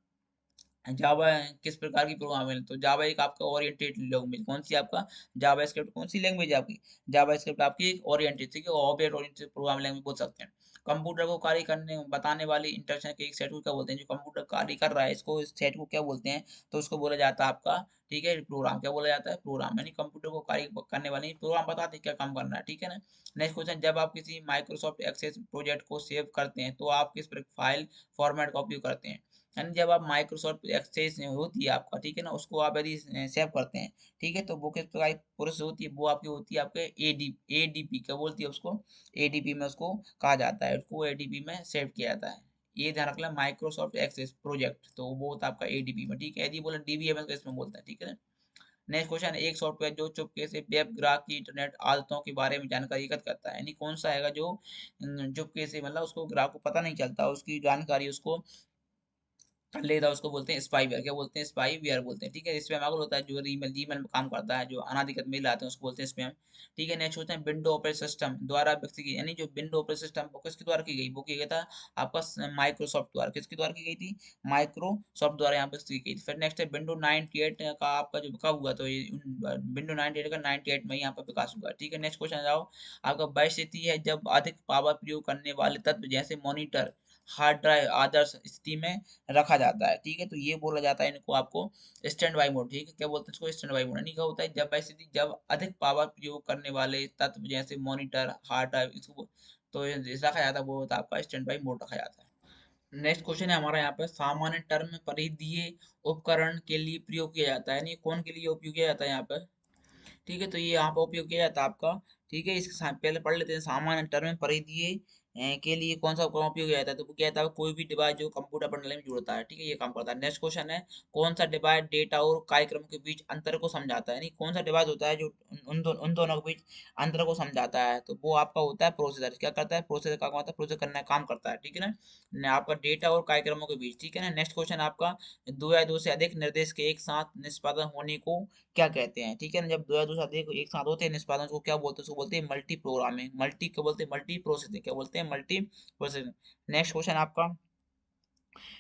जावा किस प्रकार की प्रोग्राम है, तो जावा एक आपका ओरिएंटेड लैंग्वेज, कौन सी आपका जावा स्क्रिप्ट, कौन सी लैंग्वेज है आपकी जावा स्क्रिप्ट, आपकी एक ओरिएंटेड, ठीक है, ऑब्जेक्ट ओरिएंटेड प्रोग्राम लैंग्वेज बोल सकते हैं। कंप्यूटर को कार्य करने बताने वाली इंस्ट्रक्शन के एक सेट को क्या बोलते हैं, जो कंप्यूटर कार्य कर रहा है इसको, इस सेट को क्या बोलते हैं, तो उसको बोला जाता है आपका, ठीक है, प्रोग्राम, क्या बोला जाता है, प्रोग्राम, यानी कंप्यूटर को कार्य करने वाली प्रोग्राम बताते हैं क्या काम करना है, ठीक है ना। नेक्स्ट क्वेश्चन, जब आप किसी माइक्रोसॉफ्ट एक्सेस प्रोजेक्ट को सेव करते हैं तो आप किस फाइल फॉर्मेट का उपयोग करते हैं, यानी जब आप माइक्रोसॉफ्ट एक्सेस होती है आपका, ठीक है ना, उसको आप यदि सेव करते हैं, ठीक है, तो वो किस प्रकार की प्रोसेस होती है, वो आपकी होती है आपके एडीपी, क्या बोलती है उसको, एडीपी में उसको कहा जाता है, उसको एडीपी में सेव किया जाता है। ये ध्यान रखना, माइक्रोसॉफ्ट एक्सेस प्रोजेक्ट, तो वो होता है आपका एडीपी में, ठीक है, यदि बोला डीबीएमएस को इसमें बोलता है, ठीक है ना। नेक्स्ट क्वेश्चन, एक सॉफ्टवेयर जो चुपके से वेब ग्राहक की इंटरनेट आदतों के बारे में जानकारी एकत्र करता है, यानी कौन सा है जो चुपके से, मतलब उसको ग्राहक को पता नहीं चलता, उसकी जानकारी उसको कर लेता है, उसको बोलते हैं स्पाईवेयर, क्या बोलते हैं, स्पाईवेयर बोलते हैं, ठीक है। स्पैम अगर होता है जो ईमेल जीमेल में काम करता है, जो अनाधिकृत मेल आते हैं उसको बोलते हैं स्पैम, ठीक है। नेक्स्ट होता है विंडो ऑपरेटिंग सिस्टम द्वारा विकसित की, यानी जो विंडो ऑपरेटिंग सिस्टम वो किसके द्वारा की गई, वो किया गया था आपका माइक्रोसॉफ्ट द्वारा, किसके द्वारा की गई थी, माइक्रोसॉफ्ट द्वारा यहाँ पे विकसित की गई थी। फिर नेक्स्ट है विंडो 98 का आपका जो कब हुआ, तो ये विंडो 98 का 98 में यहाँ पर विकास हुआ, ठीक है। नेक्स्ट क्वेश्चन जाओ आपका, परिस्थिति है जब अधिक पावर प्रयोग करने वाले तत्व जैसे मॉनिटर, हार्ड ड्राइव आदर्श स्थिति में रखा जाता है, ठीक है, तो ये बोला जाता है इनको आपको स्टैंड बाई मोड, ठीक है, क्या बोलते हैं इसको, स्टैंड बाई मोड, यानी क्या होता है, जब परिस्थिति जब अधिक पावर प्रयोग करने वाले तत्व जैसे मॉनिटर, हार्ड ड्राइव, इसको तो ये रखा जाता है, वो होता है आपका स्टैंड बाई मोड रखा जाता है। नेक्स्ट क्वेश्चन है हमारा यहाँ पे, सामान्य टर्म में परिधीय उपकरण के लिए प्रयोग किया जाता है, यानी कौन के लिए उपयोग किया जाता है यहाँ पे, ठीक है, तो ये यहाँ पर उपयोग किया जाता है आपका, ठीक है। इसके पहले पढ़ लेते हैं, सामान्य टर्म में परिधीय के लिए कौन सा उपकरण उपयोग किया जाता है, तो वो क्या था, कोई भी डिवाइस जो कंप्यूटर प्रणाली में जुड़ता है, ठीक है, ये काम करता है। नेक्स्ट क्वेश्चन है, कौन सा डिवाइस डेटा और कार्यक्रम के बीच अंतर को समझाता है, यानी कौन सा डिवाइस होता है जो उन दोनों के बीच अंतर को समझाता है, तो वो आपका होता है प्रोसेसर, क्या करता है, प्रोसेसर का काम होता है, प्रोसेस करने का काम करता है, ठीक है ना, आपका डेटा और कार्यक्रमों के बीच, ठीक है ना। नेक्स्ट क्वेश्चन आपका, दो या दो से अधिक निर्देश के एक साथ निष्पादन होने को क्या कहते हैं, ठीक है ना, जब दो या दो से अधिक एक साथ होते हैं निष्पादन को क्या बोलते हैं, उसको बोलते हैं मल्टी प्रोग्रामिंग, मल्टी क्या बोलते हैं, मल्टी प्रोसेसिंग, क्या बोलते हैं, मल्टी प्रोसेसिंग। नेक्स्ट क्वेश्चन आपका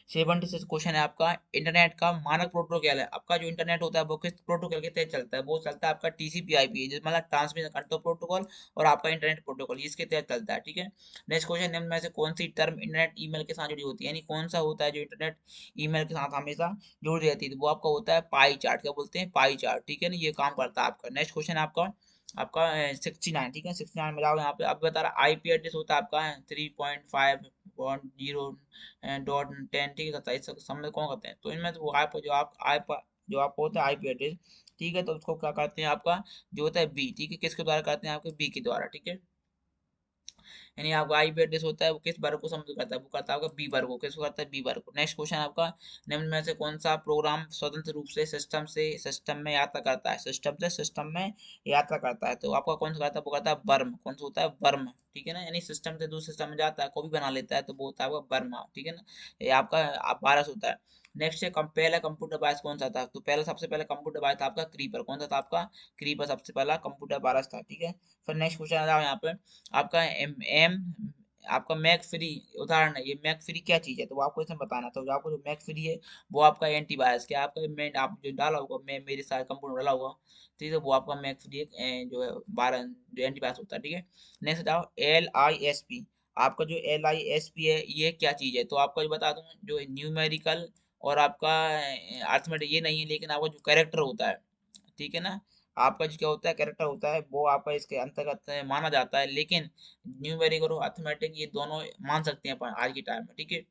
76 क्वेश्चन है आपका, इंटरनेट का मानक प्रोटोकॉल क्या है, आपका जो इंटरनेट होता है वो किस प्रोटोकॉल के तहत चलता है, वो चलता है आपका टीसीपी आईपी, मतलब ट्रांसमिशन कंट्रोल प्रोटोकॉल, और आपका इंटरनेट प्रोटोकॉल इसके तहत चलता है, ठीक है। नेक्स्ट क्वेश्चन, निम्न में से कौन सी टर्म इंटरनेट ईमेल के साथ जुड़ी होती है, यानी कौन सा होता है जो इंटरनेट ईमेल के साथ हमेशा जुड़ी रहती है, तो वो आपका होता है पाई चार्ट, क्या बोलते हैं, पाई चार्ट, ठीक है ना, ये काम करता है आपका। नेक्स्ट क्वेश्चन आपका आपका 69, ठीक है, 69 में जाओ यहाँ पे, अब बता रहा आईपी एड्रेस होता है आपका 3.5.0.10, ठीक है, 27 समय कौन करते हैं, तो इनमें से वो आप जो आपको होता है आईपी एड्रेस, ठीक है, तो उसको क्या करते हैं आपका जो होता है बी, ठीक है, किसके द्वारा करते हैं, आपके बी के द्वारा, ठीक है। यानी आपका आईपी एड्रेस होता है वो किस वर्ग को संबोधित करता है, वो करता है आपका बी वर्ग को, किसको करता है, बी वर्ग को। नेक्स्ट क्वेश्चन आपका, निम्न में से कौन सा प्रोग्राम स्वतंत्र रूप से सिस्टम में यात्रा करता है, सिस्टम में यात्रा करता है, तो आपका कौन सा करता है, वो करता है वर्म, कौन सा होता है, वर्म, ठीक है ना, यानी सिस्टम से दूसरे सिस्टम में जाता है, कॉपी बना लेता है, तो वो होता है आपका वर्म, ठीक है ना, ये आपका पारस होता है। नेक्स्ट है पहला कंप्यूटर डिवाइस कौन सा था, तो पहला सबसे पहला कंप्यूटर डिवाइस था आपका क्रीपर, कौन सा था आपका क्रीपर, सबसे पहला कंप्यूटर वायरस था, ठीक है। फिर नेक्स्ट क्वेश्चन आ रहा है यहाँ पे आपका एम एम आपका मैक फ्री, उदाहरण है ये, मैक फ्री क्या चीज है, तो वो आपको इसमें बताना, तो आपको जो मैक फ्री है वो आपका एंटीवायरस, क्या आपका मैं आप जो डाला होगा, मैं मेरे साथ कंप्यूटर में डाला होगा, ठीक है, वो आपका मैक फ्री एक जो है 12 जो एंटीवायरस होता है, ठीक है। नेक्स्ट आओ LISP, आपका जो LISP है ये क्या चीज है, तो आपको जो बता दूं, जो न्यूमेरिकल और आपका अर्थमेटिक ये नहीं है, लेकिन आपका जो कैरेक्टर होता है, ठीक है ना, आपका जो क्या होता है कैरेक्टर होता है, वो आपका इसके अंतर्गत माना जाता है, लेकिन न्यूमेरिकल और अर्थमेटिक ये दोनों मान सकते हैं अपन आज के टाइम में, ठीक है।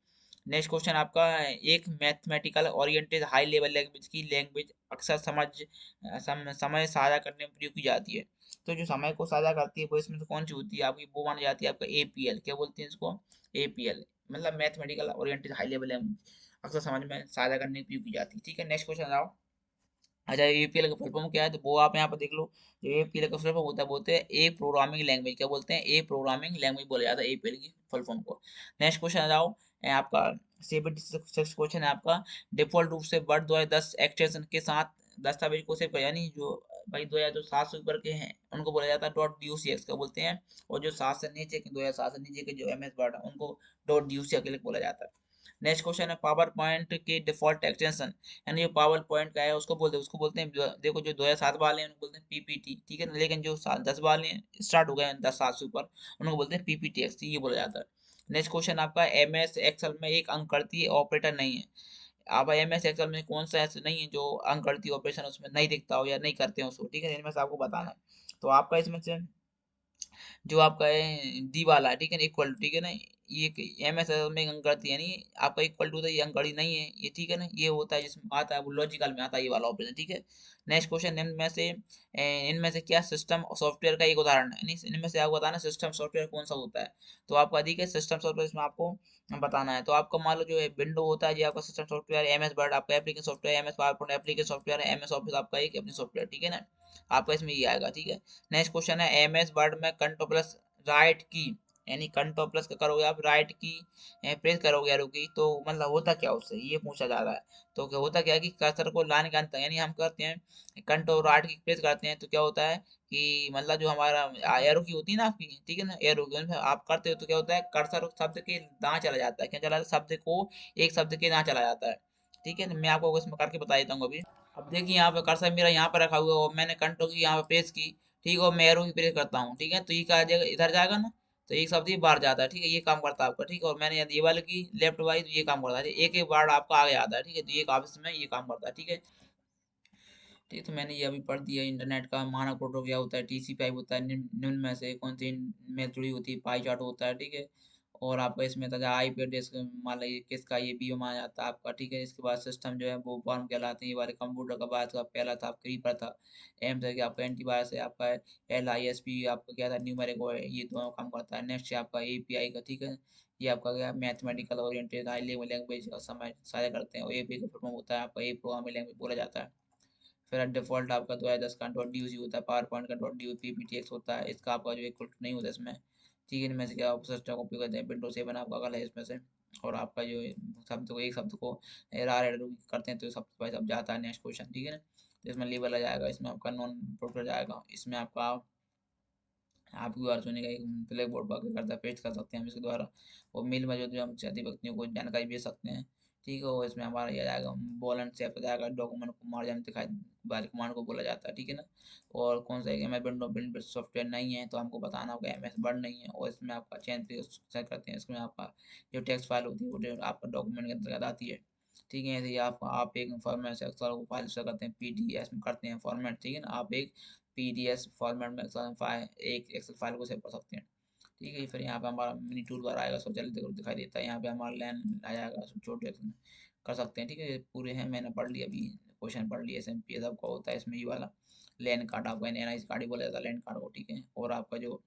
नेक्स्ट क्वेश्चन आपका, एक mathematical oriented high level language की लैंग्वेज अक्सर समय साझा करने में प्रयोग की जाती है, तो जो समय को साझा करती है वो इसमें से कौन सी होती है आपकी, वो मानी जाती है आपका APL, क्या बोलते हैं इसको, APL, मतलब mathematical oriented high level language, अक्सर समझ में साझा करने में प्रयोग की जाती है, ठीक है। नेक्स्ट क्वेश्चन आओ। अच्छा, एपीएल का फुल फॉर्म क्या है, तो वो आप यहाँ पर देख लो, जो एपीएल का फुल फॉर्म होता है बोलते हैं ए प्रोग्रामिंग लैंग्वेज, क्या बोलते हैं, ए प्रोग्रामिंग लैंग्वेज बोला जाता है एपीएल की फुल फॉर्म को। नेक्स्ट क्वेश्चन आ जाओ, आपका 76 क्वेश्चन है आपका, डिफॉल्ट रूप से वर्ड 2010 एक्सटेंशन के साथ दस्तावेज को सेव कर, यानी जो भाई 2000 जो 7 से ऊपर के हैं उनको बोला जाता है .docx का बोलते हैं, और जो 7 से नीचे के 2007 से नीचे के जो MS वर्ड है उनको .docx के लिए बोला जाता है। नेक्स्ट क्वेश्चन है, पावर पॉइंट के डिफॉल्ट एक्सटेंशन, यानी जो पावर पॉइंट का है उसको बोलते हैं देखो जो 2007 वाले हैं उनको बोलते हैं PPT, ठीक है ना, लेकिन जो 10 वाले हैं स्टार्ट हो गए हैं 10 साल से ऊपर उनको बोलते हैं PPTX, ये बोला जाता है। नेक्स्ट क्वेश्चन आपका, MS एक्सेल में एक अंकगणितीय ऑपरेटर नहीं है, आप MS एक्सेल में कौन सा ऐसा नहीं है जो अंकगणितीय ऑपरेशन उसमें नहीं दिखता हो या नहीं करते हो उसको, ठीक है, इनमें से आपको बताना है, तो आपका इसमें से जो आपका है डी वाला है, ठीक है ना, इक्वल, ठीक है ना, ये MS में एक अंकगणित, यानी आपका इक्वल टू, तो ये अंकगणित नहीं है ये, ठीक है ना, ये होता है जिसमें आता है वो लॉजिकल में आता है ये वाला ऑपरेशन, ठीक है। नेक्स्ट क्वेश्चन, इनमें से क्या सिस्टम सॉफ्टवेयर का एक उदाहरण है, यानी इनमें से आपको बताना सिस्टम सॉफ्टवेयर कौन सा होता है, तो आपका अधिक है सिस्टम सॉफ्टवेयर, इसमें आपको बताना है, तो आपका मान लो जो है विंडो होता है ये आपका सिस्टम सॉफ्टवेयर, MS वर्ड आपका application software, MS PowerPoint application software है, MS ऑफिस आपका एक अपनी सॉफ्टवेयर, ठीक है ना, आपका इसमें ये आएगा, ठीक है। नेक्स्ट क्वेश्चन है, MS वर्ड में कंट्रोल प्लस राइट की, यानी कंट्रोल प्लस का करोगे आप राइट की प्रेस करोगे एरो की, तो मतलब होता क्या उससे, ये पूछा जा रहा है, तो क्या होता क्या है कि कर्सर को लाने के अंत तक, यानी हम करते हैं कंट्रोल राइट की प्रेस करते हैं, तो क्या होता है कि मतलब जो हमारा एरो की होती है ना आपकी, ठीक है ना, एरो की उनमें आप करते हो तो क्या होता है कर्सर शब्द के दाएं चला जाता है, क्या चला जाता है, शब्द को एक शब्द के दाएं चला जाता है, ठीक है, मैं आपको इसमें करके बता देता हूँ अभी। अब देखिए यहाँ पे कर्सर मेरा यहाँ पर रखा हुआ है और मैंने कंट्रोल की यहाँ पे प्रेस की, ठीक है, और मैं एरो की प्रेस करता हूँ, ठीक है, तो ये क्या आ जाएगा, इधर जाएगा ना, तो एक शब्द ये बाहर जाता है, ठीक है, ये काम करता है आपका, ठीक है, और मैंने यदि ये वाले की लेफ्ट वाली तो ये काम करता है, एक एक वर्ड आपका आगे आता है, ठीक है, तो ये ऑफिस में ये काम करता है, ठीक है। ठीक है, तो मैंने ये अभी पढ़ दिया इंटरनेट का मानक प्रोटोकॉल क्या होता है, TCP/IP होता है, निम्न में से कौन सी में जुड़ी होती है, पाई चार्ट होता है, ठीक है, और आपका इसमें था IP एड्रेस मान लीजिए किसका ये भी माना जाता है आपका, ठीक है, इसके बाद सिस्टम जो है वो फॉर्म कहलाते हैं, ये वाले कंप्यूटर का बाद का पहला था क्रीपर था, एम था कि आपका एंटीवायरस है, आपका LISP आपका क्या था न्यूमेरिक, ये दोनों काम करता है। नेक्स्ट है आपका API का, ठीक है, ये आपका क्या mathematical oriented high level language का समय साझा करते हैं, और API का फॉर्म होता है आपका ए प्रोग्रामिंग लैंग्वेज बोला जाता है। फिर डिफॉल्ट आपका 2010 का .doc होता है, पावर पॉइंट का .do PPTX होता है, इसका आपका जो इक्वल नहीं होता इसमें, ठीक है, इनमें से क्या आप सिस्टम को उपयोग करते हैं, विंडो 7 आपका अगला है इसमें से, और आपका जो शब्द को एक शब्द को रार एडर करते हैं तो शब्द बाय शब्द जाता है। नेक्स्ट क्वेश्चन, ठीक है ना, तो इसमें लेबल आ जाएगा, इसमें आपका नॉन प्रोडक्ट जाएगा, इसमें आपका आप क्यूआर चुने का एक ब्लैक बोर्ड पर करता पेस्ट कर सकते हैं हम इसके द्वारा, और मेल में जो हम चाहते व्यक्तियों को जानकारी भेज सकते हैं, ठीक है, और इसमें हमारा ये आएगा बॉल एंड सेप जाएगा, डॉक्यूमेंट को मार्जिन दिखाई बाहर कमांड को बोला जाता है, ठीक है ना, और कौन सा M S window build software नहीं है तो हमको बताना होगा MS वर्ड नहीं है, और इसमें आपका चेंज सेट करते हैं, इसमें आपका जो टेक्स्ट फाइल होती है वो आपका डॉक्यूमेंट के अंतर्गत आती है, ठीक है, ऐसे ही आप एक फॉर्मेट से एक्सेल को फाइल से करते हैं PDF में करते हैं फॉर्मेट, ठीक है ना, आप एक PDF फॉर्मेट में एक्सेल फाइल एक एक्सेल फाइल को सेव कर सकते हैं, ठीक है। फिर यहाँ पे हमारा मिनी टूल बार आएगा, सब जल्दी दिखाई देता है, यहाँ पे हमारा लाइन आ जाएगा, छोटे कर सकते हैं, ठीक है, ये पूरे हैं, मैंने पढ़ लिया अभी क्वेश्चन पढ़ लिया, SMPS आपका होता है इसमें ये वाला लैन कार्ड, आपका NIC कार्ड ही बोला जाता है लैन कार्ड को, ठीक है, और आपका जो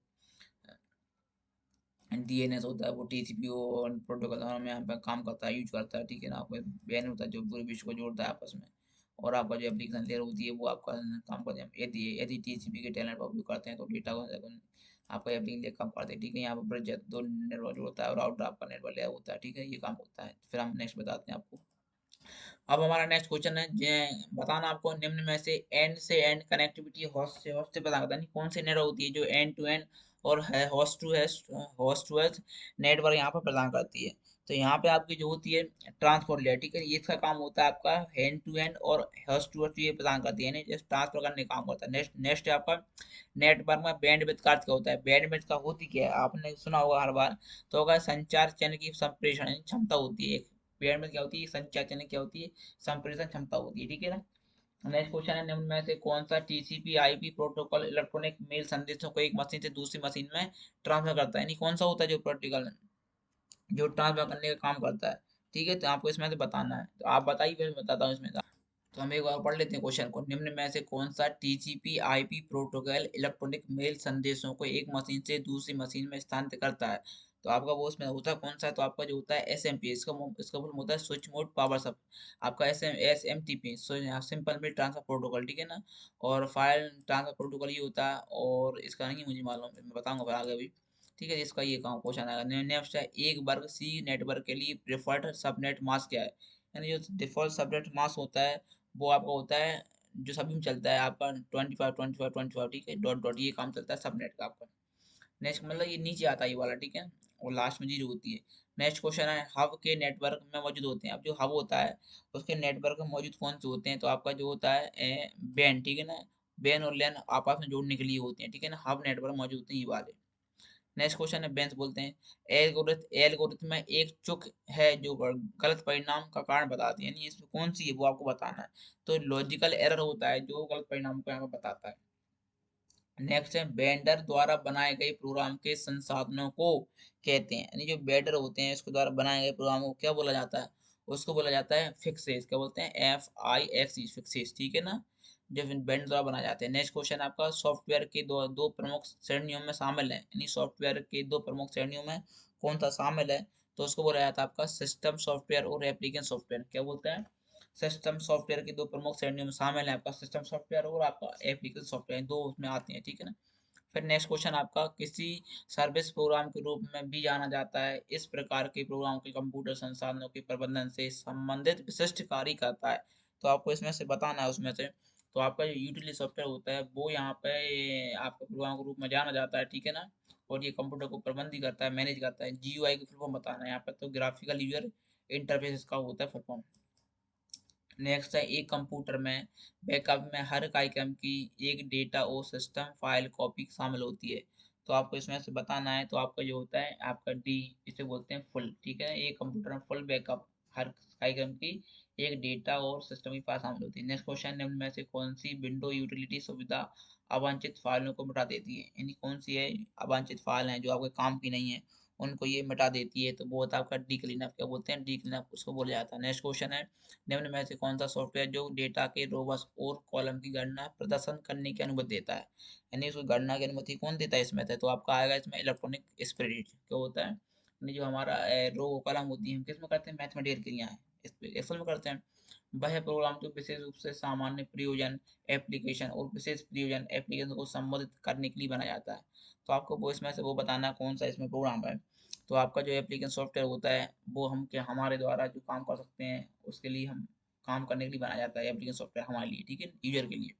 डीएनएस होता है वो टीसीपी और प्रोटोकॉल दोनों में यहाँ पे काम करता है, यूज करता है, ठीक है ना। आपको बैन होता है जो पूरे विश्व को जोड़ता है आपस में, और आपका जो एप्लीकेशन लेयर होती है वो आपका काम करते हैं। यदि यदि टीसीपी के टैलेंट का उपयोग करते हैं तो डेटा को आपका एप्लीकेशन लेयर काम करते हैं, ठीक है। यहाँ पर दो नेटवर्क जोड़ता है और आउटर आपका नेटवर्क लेयर होता है, ठीक है, ये काम होता है। फिर हम नेक्स्ट बताते हैं आपको। अब हमारा नेक्स्ट क्वेश्चन है बताना आपको निम्न में से एंड कनेक्टिविटी होस्ट से पता करता है कौन सी नेटवर्क होती है जो एंड टू एंड और है होस्ट टू होस्ट नेटवर्क यहाँ पर प्रदान करती है। तो यहाँ पे आपकी जो होती है ट्रांसपोर्ट लेयर, ठीक है, ये इसका काम होता है आपका एंड टू एंड और होस्ट टू होस्ट ये प्रदान करती है, यानी ट्रांसफर करने का काम करता है। नेक्स्ट नेक्स्ट है आपका नेटवर्क में बैंडविड्थ का अर्थ क्या होता है। बैंडविड्थ का होती क्या है, आपने सुना होगा हर बार। तो अगर संचार चैनल की संप्रेषण यानी क्षमता होती है, बैंडविड्थ क्या होती है, संचार चैनल क्या होती है, संप्रेषण क्षमता होती है, ठीक है ना। नेक्स्ट क्वेश्चन है निम्न में से कौन सा TCP IP protocol electronic mail संदेशों को एक मशीन से दूसरी मशीन में ट्रांसफर करता है, यानी कौन सा होता है जो प्रोटोकॉल जो ट्रांसफर करने का काम करता है, ठीक है। तो आपको इसमें से बताना है, तो आप बताइए फिर मैं बताता हूँ इसमें। तो हम एक बार पढ़ लेते हैं क्वेश्चन को। निम्न में से कौन सा TCP IP protocol electronic mail संदेशों को एक मशीन से दूसरी मशीन में स्थानांतरित करता है। तो आपका वो उसमें होता है कौन सा है, तो आपका जो होता है एसएमपी, इसका फुल होता है स्विच मोड पावर सब, आपका SMTP simple mail transfer protocol, ठीक है ना। और फाइल ट्रांसफर प्रोटोकॉल ये होता है, और इसका नहीं मुझे मालूम, मैं बताऊंगा फिर आगे भी, ठीक है। इसका ये काम क्वेश्चन आएगा। नेक्स्ट है एक वर्ग सी नेटवर्क के लिए प्रेफर्ड सबनेट मास्क क्या है, यानी जो डिफॉल्ट सबनेट मास्क होता है वो आपका होता है जो सभी में चलता है आपका 25 ठीक है, डॉट डॉट ये काम चलता है सबनेट का आपका। नेक्स्ट मतलब ये नीचे आता है ये वाला, ठीक है, और लास्ट में जीरो होती है। नेक्स्ट क्वेश्चन है हब के नेटवर्क में मौजूद होते हैं। अब जो हब होता है उसके नेटवर्क में मौजूद कौन से होते हैं, तो आपका जो होता है बैन, ठीक है ना। बैन और लैन आपस में जोड़ने के लिए होते हैं, ठीक है ना। हब नेटवर्क मौजूद होते हैं ये वाले। नेक्स्ट क्वेश्चन है बेंच बोलते हैं एल्गोरिथम में एक चूक है जो गलत परिणाम का कारण बताती है, यानी इसमें कौन सी है वो आपको बताना है। तो लॉजिकल एरर होता है जो गलत परिणाम को यहाँ पे बताता है। नेक्स्ट है वेंडर द्वारा बनाए गए प्रोग्राम के संसाधनों को कहते हैं, यानी जो वेंडर होते हैं इसके द्वारा बनाए गए प्रोग्राम को क्या बोला जाता है, उसको बोला जाता है फिक्सेस, क्या बोलते हैं, FIXE फिक्सेस, ठीक है ना, जो वेंडर द्वारा बनाए जाते हैं। नेक्स्ट क्वेश्चन आपका सॉफ्टवेयर के दो दो प्रमुख श्रेणियों में शामिल है, यानी सॉफ्टवेयर के दो प्रमुख श्रेणियों में कौन सा शामिल है, तो उसको बोला जाता है आपका सिस्टम सॉफ्टवेयर और एप्लीकेशन सॉफ्टवेयर, क्या बोलते हैं, सिस्टम सॉफ्टवेयर की दो प्रमुख श्रेणियों में शामिल है आपका सिस्टम सॉफ्टवेयर और आपका एप्लीकेशन सॉफ्टवेयर, दो उसमें आते हैं, ठीक है ना। फिर नेक्स्ट क्वेश्चन आपका किसी सर्विस प्रोग्राम के रूप में भी जाना जाता है इस प्रकार के प्रोग्राम के कंप्यूटर संसाधनों के प्रबंधन से संबंधित विशिष्ट कार्य करता है। तो आपको इसमें से बताना है उसमें से। तो आपका जो यूटिलिटी सॉफ्टवेयर होता है वो यहाँ पे आपका प्रोग्राम के रूप में जाना जाता है, ठीक है ना। और ये कंप्यूटर को प्रबंधित करता है, मैनेज करता है। GUI की फुल फॉर्म बताना है यहाँ पर, तो ग्राफिकल यूजर इंटरफेस का होता है फुल फॉर्म। नेक्स्ट है एक कंप्यूटर में बैकअप में हर कार्यक्रम की एक डेटा और सिस्टम फाइल कॉपी शामिल होती है। तो आपको इसमें से बताना है, तो आपका जो होता है आपका डी, इसे बोलते हैं फुल, ठीक है। एक कंप्यूटर में फुल बैकअप हर कार्यक्रम की एक डेटा और सिस्टम की फाइल शामिल होती है। नेक्स्ट क्वेश्चन निम्न में से कौन सी विंडो यूटिलिटी सुविधा अवांछित फाइलों को मिटा देती है, यानी कौन सी है अवांछित फाइल है जो आपके काम की नहीं है उनको ये मिटा देती है, तो वो होता है आपका डी क्लीनअप, क्या बोलते हैं, डी क्लीनअप उसको बोला जाता है। नेक्स्ट क्वेश्चन है निम्न में से कौन सा सॉफ्टवेयर जो डेटा के रोबस और कॉलम की गणना प्रदर्शन करने की अनुमति देता है, यानी उसको गणना की अनुमति कौन देता है इसमें से, तो आपका आएगा इसमें इलेक्ट्रॉनिक स्प्रेडशीट, क्या होता है, यानी जो हमारा रो कॉलम होती है हम किस में करते हैं, मैथमेटिकल के लिए है, इस पे एक्सेल में करते हैं। वह प्रोग्राम जो विशेष रूप से सामान्य प्रयोजन एप्लीकेशन और विशेष प्रयोजन एप्लीकेशन को संबोधित करने के लिए बनाया जाता है। तो आपको वो इसमें से वो बताना है कौन सा इसमें प्रोग्राम है। तो आपका जो एप्लीकेशन सॉफ्टवेयर होता है वो हम क्या हमारे द्वारा जो काम कर सकते हैं उसके लिए हम काम करने के लिए बनाया जाता है एप्लीकेशन सॉफ्टवेयर हमारे लिए, ठीक है, यूजर के लिए।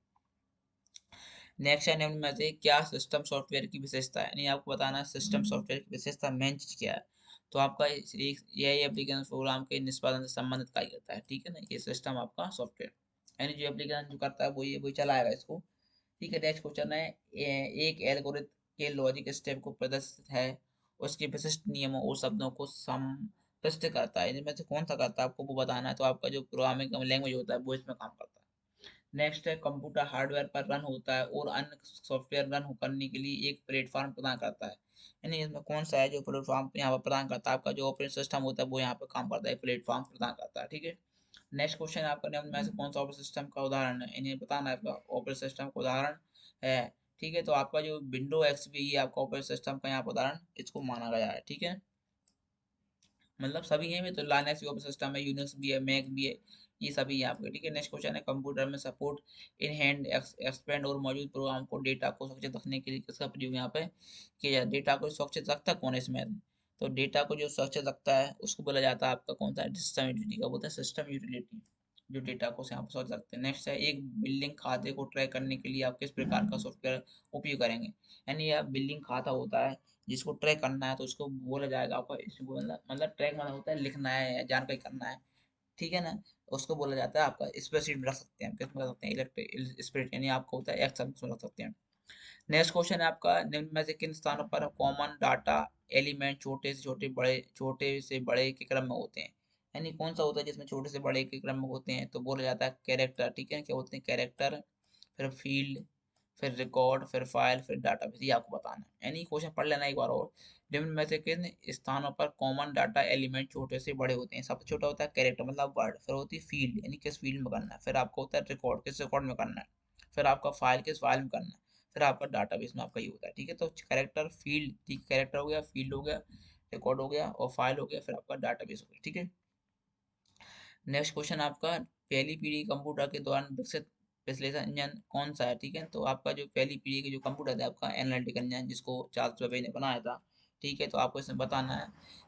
नेक्स्ट है निम्न में से क्या सिस्टम सॉफ्टवेयर की विशेषता है, यानी आपको बताना है सिस्टम सॉफ्टवेयर की विशेषता मेन चीज क्या है। तो आपका यही एप्लीकेशन प्रोग्राम के निष्पादन से संबंधित कार्य करता है, ठीक है ना, ये सिस्टम आपका सॉफ्टवेयर, यानी जो एप्लीकेशन जो करता है वो ये वही चलाएगा इसको, ठीक है। नेक्स्ट क्वेश्चन है एक एल्गोरिथम के लॉजिक स्टेप को प्रदर्शित है उसके विशिष्ट नियमों और शब्दों को संतुष्ट करता है, इनमें से कौन सा करता है आपको वो बताना है। तो आपका जो प्रोग्रामिंग लैंग्वेज होता है वो इसमें काम करता है। नेक्स्ट है कंप्यूटर हार्डवेयर पर रन होता है और अन्य सॉफ्टवेयर रन करने के लिए एक प्लेटफॉर्म प्रदान करता है, यानी इसमें कौन सा है जो प्लेटफॉर्म यहाँ पर प्रदान करता है, आपका जो ऑपरेटिंग सिस्टम होता है वो यहाँ पर काम करता है, प्लेटफॉर्म प्रदान करता है, ठीक है। नेक्स्ट क्वेश्चन आपका निम्न में से कौन सा ऑपरेटिंग सिस्टम का उदाहरण है, इन्हें बताना है आपका ऑपरेटिंग सिस्टम का उदाहरण है ठीक है। तो आपका जो विंडो एक्सपी ये आपका ऑपरेटिंग सिस्टम का यहाँ पर उदाहरण इसको माना गया है। ठीक है, मतलब सभी हैं भी, तो लाइनक्स ऑपरेटिंग सिस्टम है, यूनिक्स भी है, मैक भी है, ये सभी है आपके। ठीक है, नेक्स्ट क्वेश्चन है, कंप्यूटर में सपोर्ट इन हैंड एक्सपेंड और मौजूद प्रोग्राम को डेटा को सुरक्षित रखने के लिए किसका प्रयोग यहाँ पे किया जाए? डेटा को सुरक्षित रखता कौन है इसमें? तो डेटा को जो सुरक्षित रखता है उसको बोला जाता है आपका कौन सा? सिस्टम यूटिलिटी का बोलते हैं, सिस्टम यूटिलिटी, जो डेटा को यहाँ पर सुरक्षित रखते हैं। नेक्स्ट है, एक बिल्डिंग खाते को ट्रैक करने के लिए आप किस प्रकार का सॉफ्टवेयर उपयोग करेंगे? यानी यह बिल्डिंग खाता होता है जिसको ट्रैक करना है तो उसको बोला जाएगा आपका, इसको मतलब ट्रैक मतलब होता है लिखना है या जानकारी करना है। ठीक है ना, उसको बोला जाता है आपका स्प्रेडशीट में रख सकते हैं, किसमें रख सकते हैं? इलेक्ट्रिक स्प्रेड, यानी आपको होता है एक्सेल में रख सकते हैं। नेक्स्ट क्वेश्चन है आपका, निम्न में से किन स्थानों पर कॉमन डाटा एलिमेंट छोटे से बड़े के क्रम में होते हैं? यानी कौन सा होता है जिसमें छोटे से बड़े के क्रम में होते हैं? तो बोला जाता है कैरेक्टर। ठीक है, क्या बोलते हैं? कैरेक्टर, फिर फील्ड, फिर रिकॉर्ड, फिर फाइल, फिर डाटाबेस, ये आपको बताना है। यानी क्वेश्चन पढ़ लेना एक बार और। निम्न में से किन स्थानों पर कॉमन डाटा एलिमेंट छोटे से बड़े होते हैं? सबसे छोटा होता है कैरेक्टर मतलब वर्ड, फिर होती है फील्ड यानी किस फील्ड में करना है, फिर आपका होता है रिकॉर्ड किस रिकॉर्ड में करना है, फिर आपका फाइल किस फाइल में करना है, फिर आपका डाटाबेस में आपका ये होता है। ठीक है, तो कैरेक्टर फील्ड, ठीक, कैरेक्टर हो गया, फील्ड हो गया, रिकॉर्ड हो गया और फाइल हो गया, फिर आपका डाटाबेस हो गया। ठीक है, नेक्स्ट क्वेश्चन आपका, पहली पीढ़ी कंप्यूटर के दौरान विकसित विश्लेषण इंजन कौन सा है? ठीक है, तो आपका जो पहली पीढ़ी के जो कंप्यूटर था आपका एनालिटिकल इंजन, जिसको चार्ल्स बेबेज ने बनाया था। ठीक है, तो आपको इसमें बताना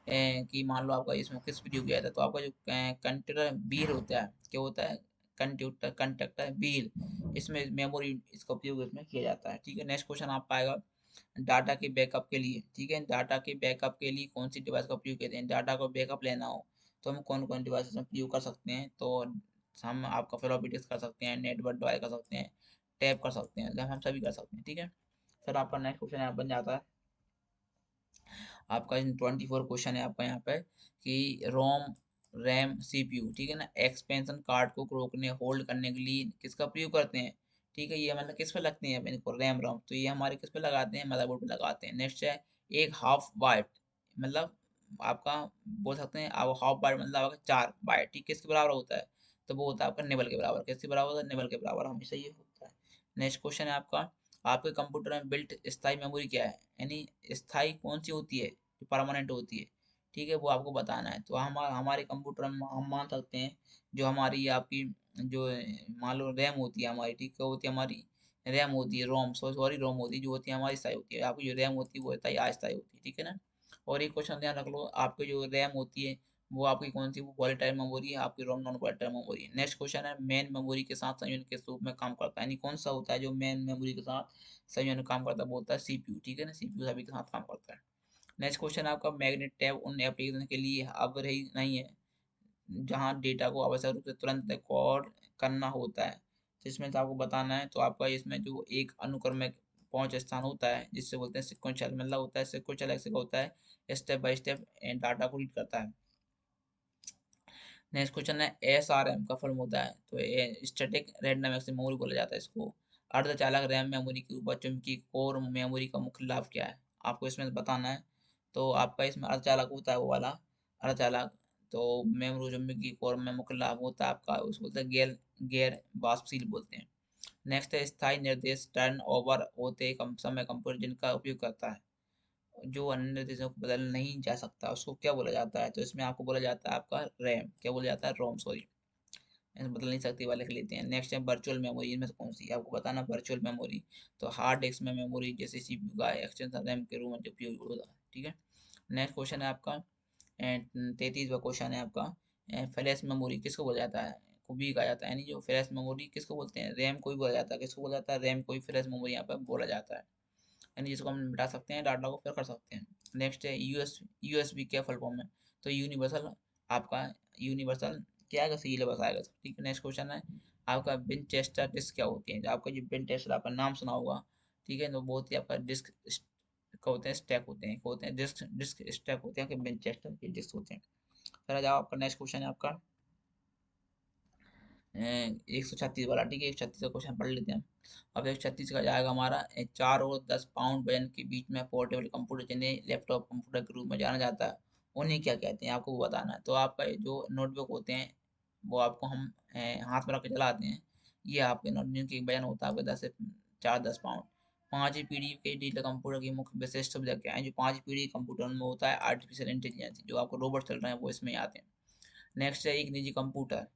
है कि मान लो आपका इसमें किस पीढ़ी गया था, तो आपका जो कंट्रोलर बीर होता है, क्या होता है? कंट्यूटर कंडक्टर बीर, इसमें मेमोरी इसका उपयोग इसमें किया जाता है। ठीक है, नेक्स्ट क्वेश्चन आपका आएगा, डाटा के बैकअप के लिए। ठीक है, डाटा के बैकअप के लिए कौन सी डिवाइस का उपयोग करते हैं? डाटा को बैकअप लेना हो तो हम कौन कौन डिवाइस में उपयोग कर सकते हैं? तो हम आपका फ्लॉपी डिस्क कर सकते हैं, नेटवर्क ड्राइव कर सकते हैं, टैप कर सकते हैं, हम सभी कर सकते हैं। ठीक है, फिर आपका नेक्स्ट क्वेश्चन यहाँ बन जाता है आपका 24 क्वेश्चन है आपका यहाँ पे कि रोम, रैम, सीपीयू, ठीक है ना, एक्सपेंशन कार्ड को रोकने होल्ड करने के लिए किसका प्रयोग करते हैं? ठीक है, ये मतलब किस पे लगते हैं? इनको रैम रोम, तो ये हमारे किस पे लगाते हैं? मदरबोर्ड पे लगाते हैं। नेक्स्ट है, एक हाफ बाइट, मतलब आपका बोल सकते हैं आप हाफ बाइट मतलब आपका 4 बाइट, ठीक किसके बराबर होता है? तो वो होता है आपका निबल के बराबर। किसके बराबर होता है? निबल के बराबर, हमेशा ये होता है। नेक्स्ट क्वेश्चन है आपका, आपके कंप्यूटर में बिल्ट स्थाई मेमोरी क्या है? यानी स्थाई कौन सी होती है जो परमानेंट होती है? ठीक है, वो आपको बताना है। तो हम हमारे कंप्यूटर में हम मान सकते हैं जो हमारी आपकी जो मान लो रैम होती है हमारी, ठीक है, होती है हमारी रैम होती है, रोम सॉरी रोम होती है, जो होती है हमारी स्थाई होती है। आपकी जो रैम होती है वो होता है अस्थाई होती है। ठीक है ना, और एक क्वेश्चन ध्यान रख लो, आपकी जो रैम होती है वो आपकी कौन सी? वो वॉलेटाइल मेमोरी है, आपकी रोम नॉन वॉलेटाइल मेमोरी है। नेक्स्ट क्वेश्चन है, मेन मेमोरी के साथ संयोजन के रूप में काम करता है, यानी कौन सा होता है जो मेन मेमोरी के साथ संयोजन में काम करता है? बोलता है सीपीयू। ठीक है ना, सीपीयू सभी के साथ काम करता है। नेक्स्ट क्वेश्चन आपका, मैग्नेट टैब उन एप्लीकेशन के लिए अब रही नहीं है जहां डेटा को आवश्यक रूप से तुरंत रिकॉर्ड करना होता है। तो इसमें से आपको बताना है, तो आपका इसमें जो एक अनुक्रम में 5 स्थान होता है जिससे बोलते हैं सिक्वेंशियल, मतलब होता है सिक्वेंशियल ऐसे होता है स्टेप बाय स्टेप डाटा को रीड करता है। नेक्स्ट क्वेश्चन है, एस आर एम का फॉर्म होता है, तो स्टैटिक रैंडम एक्सेस मेमोरी बोला जाता है इसको। अर्धचालक रैम मेमोरी के ऊपर चुंबकीय कोर मेमोरी का मुख्य लाभ क्या है? आपको इसमें बताना है। तो आपका इसमें अर्धचालक होता है वो वाला अर्धचालक, तो मेमोरी चुंबकीय कोर में मुख्य लाभ होता है आपका, उसको बोलते हैं गैर गैर वाष्पशील बोलते हैं। नेक्स्ट है, स्थायी निर्देश टर्न ओवर होते कम समय कंप्यूटर जिनका उपयोग करता है, जो अन्य निर्देशों को बदल नहीं जा सकता उसको क्या बोला जाता है? तो इसमें आपको बोला जाता है आपका रैम, क्या बोला जाता है? रोम सॉरी, बदल नहीं सकती वाले लिख लेते हैं। नेक्स्ट है, वर्चुअल मेमोरी, इनमें से कौन सी? आपको बताना वर्चुअल मेमोरी, तो हार्ड डिस्क में मेमोरी जैसे सीपीयू का एक्सटेंशन रैम के रूप में उपयोग होता है। ठीक है, नेक्स्ट क्वेश्चन है आपका 33वां क्वेश्चन है आपका, फ्लैश मेमोरी किसको बोला जाता है? को भी कहा जाता है, यानी जो फ्लैश मेमोरी किसको बोलते हैं? रैम को भी बोला जाता है, किसको बोला जाता है? रैम को भी फ्लैश मेमोरी यहाँ पर बोला जाता है, यानी जिसको हम मिटा सकते हैं, डाटा को फिर कर सकते हैं। नेक्स्ट है, यूएसबी क्या फुल फॉर्म है? तो यूनिवर्सल, आपका यूनिवर्सल क्या आएगा? सिलेबस आएगा। ठीक है, नेक्स्ट क्वेश्चन है आपका, विनचेस्टर डिस्क क्या होती है? जो आपका जो विनचेस्टर आपका नाम सुना होगा, ठीक है, तो बहुत ही आपका डिस्क का होते हैं, स्टैक होते हैं, होते हैं डिस्क डिस्क स्टैक होते हैं कि विनचेस्टर के डिस्क होते हैं। फिर आ जाओ, आपका नेक्स्ट क्वेश्चन है आपका 136 वाला। ठीक है, 136 का क्वेश्चन पढ़ लेते हैं हम। अब 136 का जाएगा हमारा, 4 और 10 पाउंड वजन के बीच में पोर्टेबल कंप्यूटर जिन्हें लैपटॉप कंप्यूटर के रूप में जाना जाता है, उन्हें क्या कहते हैं? आपको वो बताना है। तो आपका ये जो नोटबुक होते हैं वो आपको हम हाथ में रख के चलाते हैं, ये आपके नोटबुक की वजन होता है आपका 10 से 4-10 पाउंड। पांचवी पीढ़ी के डिजिटल कंप्यूटर की मुख्य विशेष सुविधा क्या है? जो पांचवी पीढ़ी कंप्यूटर में होता है आर्टिफिशियल इंटेलिजेंस, जो आपको रोबोट चल रहे हैं वो इसमें आते हैं। नेक्स्ट है एक निजी कंप्यूटर।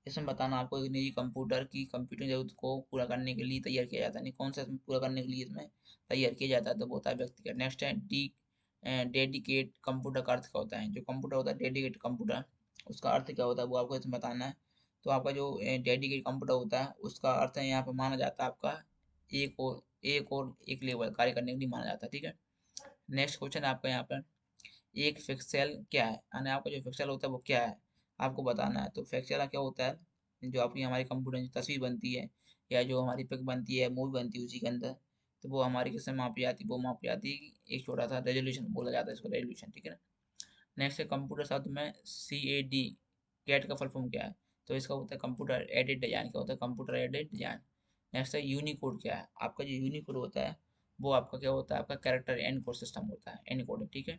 इसमें बताना आपको एक निजी कंप्यूटर की कंप्यूटिंग जरूरत को पूरा करने के लिए तैयार किया जाता है, नहीं कौन सा इसमें पूरा करने के लिए इसमें तैयार किया जाता है, तो वो होता है व्यक्तिगत। नेक्स्ट है डेडिकेट कंप्यूटर का अर्थ क्या होता है? जो कंप्यूटर होता है डेडिकेट कंप्यूटर, उसका अर्थ क्या होता है वो आपको इसमें बताना है। तो आपका जो डेडिकेट कंप्यूटर होता है उसका अर्थ है यहाँ पे माना जाता है आपका एक लेवल कार्य करने के लिए माना जाता है, ठीक है। नेक्स्ट क्वेश्चन है आपका यहाँ पर, एक पिक्सेल क्या है, यानी आपका जो पिक्सेल होता है वो क्या है आपको बताना है। तो पिक्सेल क्या होता है? जो अपनी हमारी कंप्यूटर में तस्वीर बनती है या जो हमारी पिक बनती है, मूवी बनती है उसी के अंदर, तो वो हमारी किससे मापी जाती है? वो मापी जाती है एक छोटा सा रेजोल्यूशन बोला जाता है इसको, रेजोल्यूशन, ठीक है ना। नेक्स्ट है कंप्यूटर शब्द में CAD, कैट का फुल फॉर्म क्या है? तो इसका होता है कंप्यूटर एडेड डिजाइन, क्या होता है? Computer aided design. नेक्स्ट है यूनिकोड क्या है? आपका जो यूनिकोड होता है वो आपका क्या होता है? आपका कैरेक्टर एन कोड सिस्टम होता है, एन कोड, ठीक है।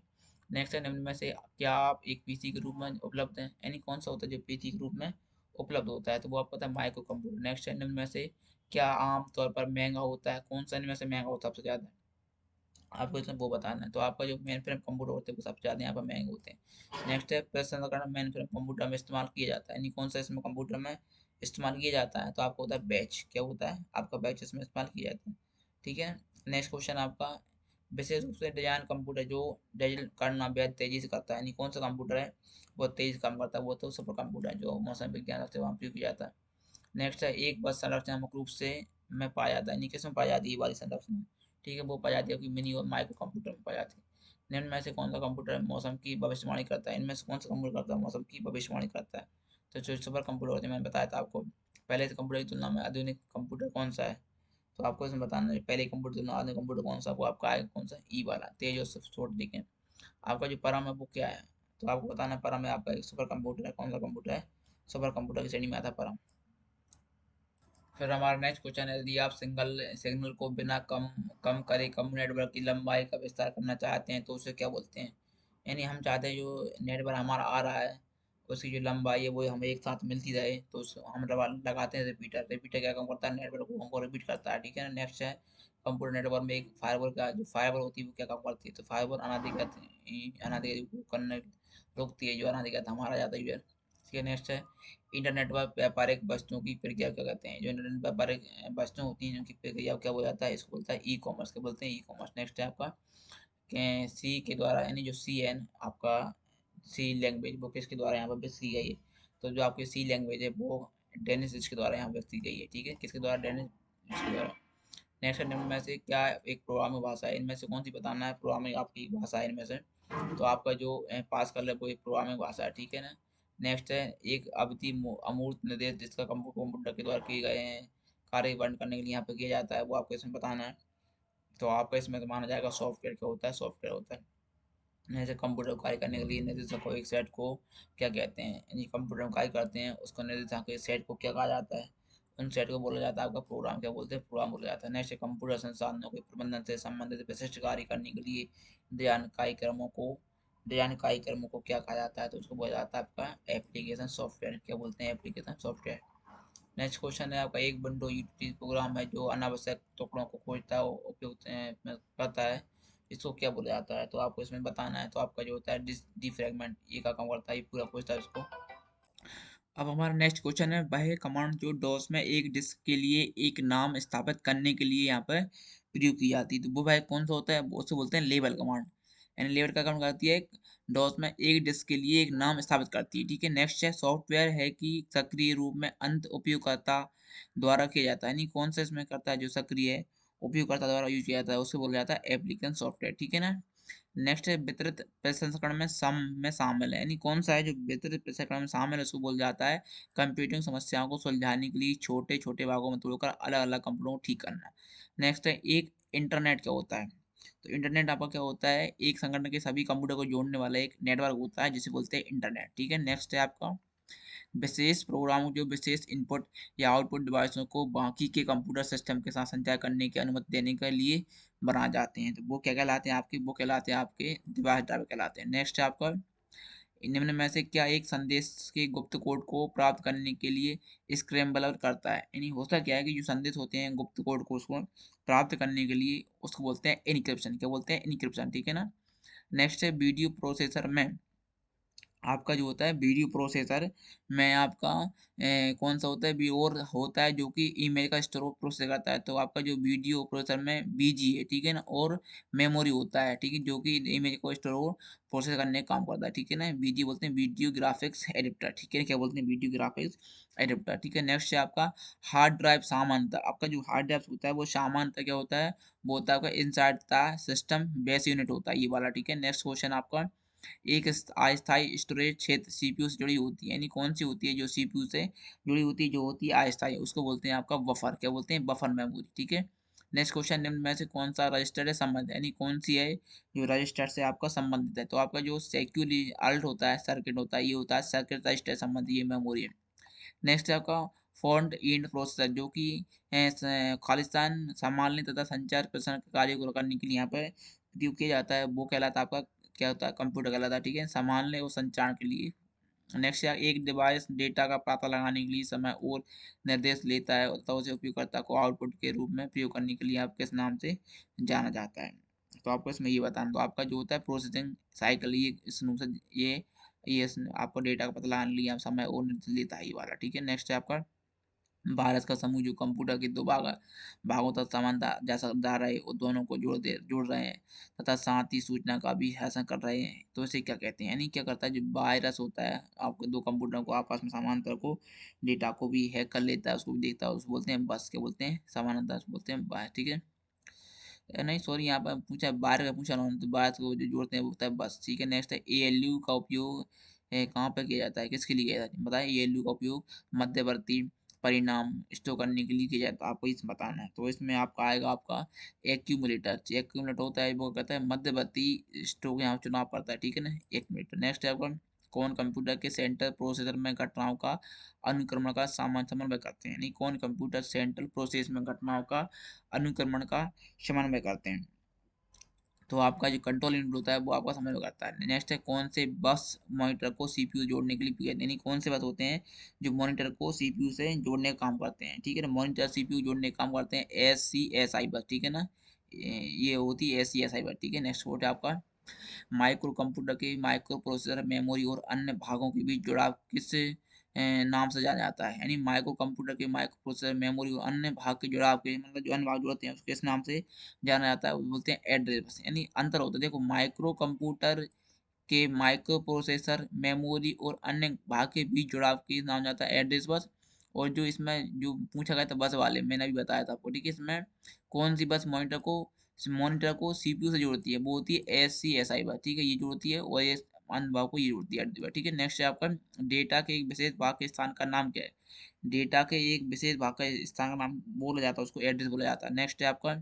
नेक्स्ट है निम्न में से क्या आप एक पीसी के रूप में उपलब्ध है, यानी कौन सा होता है जो पीसी के रूप में उपलब्ध होता है? तो वो आपको पता है माइक्रो कंप्यूटर। नेक्स्ट है निम्न में से क्या आमतौर पर महंगा होता है? कौन सा इनमें से महंगा होता है सबसे ज्यादा? आपको इसमें वो बताना है। तो आपका जो मेन फ्रेम कंप्यूटर होते हैं वो सबसे ज़्यादा यहाँ पर महंगे होते हैं। नेक्स्ट है प्रसंस्करण मेन फ्रेम कंप्यूटर में इस्तेमाल किया जाता है, यानी कौन सा इसमें कंप्यूटर में इस्तेमाल किया जाता है? तो आपको होता है बैच, क्या होता है? आपका बैच इसमें इस्तेमाल किया जाता है, ठीक है। नेक्स्ट क्वेश्चन आपका, विशेष रूप से डिजाइन कंप्यूटर जो डिजिटल करना बेहद तेजी से करता है, यानी कौन सा कंप्यूटर है बहुत तेजी से काम करता है? वो तो सुपर कंप्यूटर है जो मौसम विज्ञान से वहाँ उपयोग किया जाता है। नेक्स्ट है एक बस संरचना मुख्य रूप से में पाया जाता है, यानी किसमें पाई जाती है ये वाली संरचना? ठीक है, वो पाई जाती है आपकी मिनी और माइक्रो कंप्यूटर में पाई जाती है। निम्न में से कौन सा कंप्यूटर मौसम की भविष्यवाणी करता है? इनमें से कौन सा कंप्यूटर करता है मौसम की भविष्यवाणी करता है? तो जो सुपर कंप्यूटर होते हैं मैंने बताया था आपको, पहले से कंप्यूटर की तुलना में आधुनिक कंप्यूटर कौन सा है? तो आपको इसमें बताना है पहले कंप्यूटर की तुलना में आधुनिक कंप्यूटर कौन सा, वो आपका आएगा कौन सा? ई वाला, तेज और छोट दिखे। आपका जो परम है वो क्या है? तो आपको बताना है परम है आपका एक सुपर कंप्यूटर है, कौन सा कंप्यूटर है? सुपर कंप्यूटर की श्रेणी में आता है परम। फिर हमारा नेक्स्ट क्वेश्चन है, यदि आप सिंगल सिग्नल को बिना कम कम करे कम नेटवर्क की लंबाई का विस्तार करना चाहते हैं तो उसे क्या बोलते हैं? यानी हम चाहते हैं जो नेटवर्क हमारा आ रहा है उसकी जो लंबाई है वो हमें एक साथ मिलती रहे, तो हम लगाते हैं रिपीटर। रिपीटर क्या काम करता है? नेटवर्क को हमको रिपीट करता है, ठीक है ना। नेक्स्ट है कंप्यूटर नेटवर्क में एक फायरवॉल का जो फायरवॉल होती है वो क्या काम करती है? तो फायरवॉल अनाधिकृत करने रोकती है, जो अनाधिकृत हमारा जाता है। ठीक है। नेक्स्ट है इंटरनेट पर व्यापारिक वस्तुओं की प्रक्रिया क्या कहते हैं? जो इंटरनेट पर व्यापारिक वस्तुएं होती हैं जिनकी प्रक्रिया क्या बोला जाता है? इसको बोलता है ई कॉमर्स, क्या बोलते हैं? E commerce. नेक्स्ट है आपका सी के द्वारा, यानी जो सी एन आपका सी लैंग्वेज वो किसके द्वारा यहाँ पर व्यक्त की गई है? तो जो आपकी सी लैंग्वेज है वो डेनिस के द्वारा यहाँ व्यक्त की गई है, ठीक है। किसके द्वारा? डेनिस के द्वारा। नेक्स्ट है निम्न में से क्या एक प्रोग्रामिंग भाषा है? इनमें से कौन सी बताना है प्रोग्रामिंग आपकी भाषा है इनमें से? तो आपका जो पास्कल है वो एक प्रोग्रामिंग भाषा है, ठीक है ना। नेक्स्ट है एक अवधि अमूर्त निर्देश जिसका कंप्यूटर के द्वारा किए गए हैं कार्य वर्णन करने के लिए यहाँ पे किया जाता है, वो आपको इसमें बताना है। तो आपका इसमें तो माना जाएगा सॉफ्टवेयर, क्या होता है? सॉफ्टवेयर होता है। जैसे कंप्यूटर को कार्य करने के लिए निर्देशक को एक सेट को क्या कहते हैं? यानी कंप्यूटर में कार्य करते हैं उसको निर्देशक के सेट को क्या कहा जाता है? उन सेट को बोला जाता है आपका प्रोग्राम, क्या बोलते हैं? प्रोग्राम बोला जाता है। नेक्स्ट कंप्यूटर संसाधनों के प्रबंधन से संबंधित विशिष्ट कार्य करने के लिए डिजाइन कार्यक्रमों को क्या कहा जाता है? तो उसको बोला जाता है आपका एप्लीकेशन सॉफ्टवेयर, क्या बोलते हैं? Application software. नेक्स्ट क्वेश्चन है आपका, एक विंडो यूटिलिटी प्रोग्राम है जो अनावश्यक टुकड़ों को खोजता है और उपयोग करता है, इसको क्या बोला जाता है? तो आपको इसमें बताना है। तो आपका जो होता है डिफ्रैगमेंट, ये का काम करता है, ये पूरा पूछता है इसको। अब हमारा नेक्स्ट क्वेश्चन है, वह कमांड जो डॉस में एक डिस्क के लिए एक नाम स्थापित करने के लिए यहाँ पर प्रयोग की जाती है, तो वो वह कौन सा होता है? वो उसे बोलते हैं लेबल कमांड। यानी लेबल का काम करती है डॉस में एक डिस्क के लिए एक नाम स्थापित करती है, ठीक है। नेक्स्ट है सॉफ्टवेयर है कि सक्रिय रूप में अंत उपयोगकर्ता द्वारा किया जाता है, यानी कौन सा इसमें करता है? जो सक्रिय उपयोगकर्ता द्वारा यूज किया जाता है उसे बोला जाता है एप्लीकेशन सॉफ्टवेयर, ठीक है ना। नेक्स्ट है वितरित प्रसंस्करण में सम में शामिल है, यानी कौन सा है जो वितरित प्रसंस्करण में शामिल है? उसको बोल जाता है कंप्यूटिंग समस्याओं को सुलझाने के लिए छोटे छोटे भागों में तोड़कर अलग अलग कंप्यूटरों को ठीक करना। नेक्स्ट है एक इंटरनेट क्या होता है? तो इंटरनेट आपका क्या होता है? एक संगठन के सभी कंप्यूटर को जोड़ने वाला एक नेटवर्क होता है जिसे बोलते हैं इंटरनेट, ठीक है। नेक्स्ट है आपका विशेष प्रोग्राम जो विशेष इनपुट या आउटपुट डिवाइसों को बाकी के कंप्यूटर सिस्टम के साथ संचार करने की अनुमति देने के लिए बनाए जाते हैं, तो वो क्या कहलाते हैं? आपके वो कहलाते हैं आपके डिवाइस ड्राइवर कहलाते हैं। नेक्स्ट है आपका निम्न में से क्या एक संदेश के गुप्त कोड को प्राप्त करने के लिए स्क्रैम्बलर करता है? यानी होता क्या है कि जो संदेश होते हैं गुप्त कोड को उसको प्राप्त करने के लिए उसको बोलते हैं एन्क्रिप्शन। क्या बोलते हैं? एन्क्रिप्शन, ठीक है ना। नेक्स्ट है वीडियो प्रोसेसर में आपका जो होता है वीडियो प्रोसेसर में आपका कौन सा होता है भी और होता है जो कि इमेज का स्टोर प्रोसेस करता है। तो आपका जो वीडियो प्रोसेसर में बीजी है, ठीक है ना, और मेमोरी होता है, ठीक है, जो कि इमेज को स्टोर प्रोसेस करने का काम करता है, ठीक है ना। बीजी बोलते हैं वीडियो ग्राफिक्स एडिप्टर, ठीक है। क्या बोलते हैं? वीडियो ग्राफिक्स एडिप्टर, ठीक है। नेक्स्ट है आपका हार्ड ड्राइव सामान्यतः आपका जो हार्ड ड्राइव होता है वो सामान्यतः क्या होता है? वो होता है आपका inside the system base unit होता है ये वाला, ठीक है। नेक्स्ट क्वेश्चन आपका एक अस्थायी स्टोरेज क्षेत्र सीपीयू से जुड़ी होती है, यानी कौन सी होती है जो सीपीयू से जुड़ी होती है, जो होती है अस्थायी, उसको बोलते हैं आपका बफर। क्या बोलते हैं? बफर मेमोरी, ठीक है। नेक्स्ट क्वेश्चन निम्न में से कौन सा रजिस्टर है संबंध, यानी कौन सी है जो रजिस्टर से आपका संबंधित है? तो आपका जो सेक्यूरी अल्ट होता है, सर्किट होता है, ये होता है सर्किट रजिस्टर संबंधी, ये मेमोरी है। नेक्स्ट है आपका फ्रंट एंड प्रोसेसर, जो कि खालिस्तान संभालने तथा संचार प्रसारण के कार्य को करने के लिए यहाँ पे उपयोग किया जाता है, वो कहलाता है आपका क्या होता है? कंप्यूटर कहलाता है, ठीक है, संभालने और संचार के लिए। नेक्स्ट है एक डिवाइस डेटा का पता लगाने के लिए समय और निर्देश लेता है तथा उसे उपयोगकर्ता को आउटपुट के रूप में प्रयोग करने के लिए आप किस नाम से जाना जाता है? तो आपको इसमें ये बताना, तो आपका जो होता है प्रोसेसिंग साइकिल, ये इस रूप से आपको डेटा का पता लगाने के लिए आप समय और निर्देश लेता है ये वाला, ठीक है। नेक्स्ट है आपका भारत का समूह जो कंप्यूटर के दो भागों तक समानता जैसा जा रहे हैं, वो दोनों को जोड़ रहे हैं तथा साथ ही सूचना का भी हैसन कर रहे हैं, तो इसे क्या कहते हैं? यानी क्या करता है? जो वायरस होता है आपके दो कंप्यूटर को आपस में समानांतर को डेटा को भी हैक कर लेता है, उसको भी देखता है, उसको बोलते हैं बस। क्या बोलते हैं? समानांतर, उसको बोलते हैं बस, ठीक है। नहीं सॉरी, यहाँ पर पूछा बार का पूछा उन्होंने, तो बार को जो जोड़ते हैं वो होता है बस, ठीक है। नेक्स्ट है एएलयू का उपयोग कहाँ पर किया जाता है, किसके लिए किया जाता है? बताए। एएलयू का उपयोग मध्यवर्ती परिणाम स्टोर करने के लिए किया जाता है, आपको इसमें बताना है। तो इसमें आपका आएगा आपका एक्यूमुलेटर। एक्यूमुलेटर होता है वो कहता है मध्यवर्ती स्टोर, यहाँ चुनाव पड़ता है, ठीक है ना, एक्यूमुलेटर। नेक्स्ट है आपका कौन कंप्यूटर के सेंट्रल प्रोसेसर में घटनाओं का अनुक्रमण का समन्वय करते हैं, यानी कौन कंप्यूटर सेंट्रल प्रोसेस में घटनाओं का अनुक्रमण का समन्वय करते हैं? तो आपका जो कंट्रोल यूनिट होता है वो आपका समन्वय करता है। नेक्स्ट है कौन से बस मॉनिटर को सीपीयू जोड़ने के लिए उपयोग करते हैं, यानी कौन से बस होते हैं जो मॉनिटर को सीपीयू से जोड़ने का काम करते हैं, ठीक है ना। मॉनिटर सीपीयू जोड़ने का काम करते हैं एससीएसआई बस, ठीक है ना, ये होती है एससीएसआई बस, ठीक है। नेक्स्ट वोट है आपका माइक्रो कंप्यूटर के माइक्रो प्रोसेसर मेमोरी और अन्य भागों के बीच जुड़ाव किस नाम से जाना जाता है? यानी माइक्रो कंप्यूटर के माइक्रो प्रोसेसर मेमोरी और अन्य भाग के जुड़ाव के मतलब जो अन्य भाग जुड़ते हैं उसको किस नाम से जाना जाता है? वो बोलते हैं एड्रेस बस। यानी अंतर होता है, देखो माइक्रो कंप्यूटर के माइक्रो प्रोसेसर मेमोरी और अन्य भाग के बीच जुड़ाव के नाम जाता है एड्रेस बस। और जो इसमें जो पूछा गया था बस वाले, मैंने अभी बताया था आपको, ठीक है। इसमें कौन सी बस मॉनिटर को सीपीयू से जोड़ती है? वो होती है एससीएसआई बस, ठीक है, ये जोड़ती है, और ये अन्य भाग को ये जोड़ती है एड्रेस बस, ठीक है। नेक्स्ट है आपका डेटा के एक विशेष भाग के स्थान का नाम क्या है? डेटा के एक विशेष भाग का स्थान का नाम बोला जाता है, उसको एड्रेस बोला जाता है। नेक्स्ट है आपका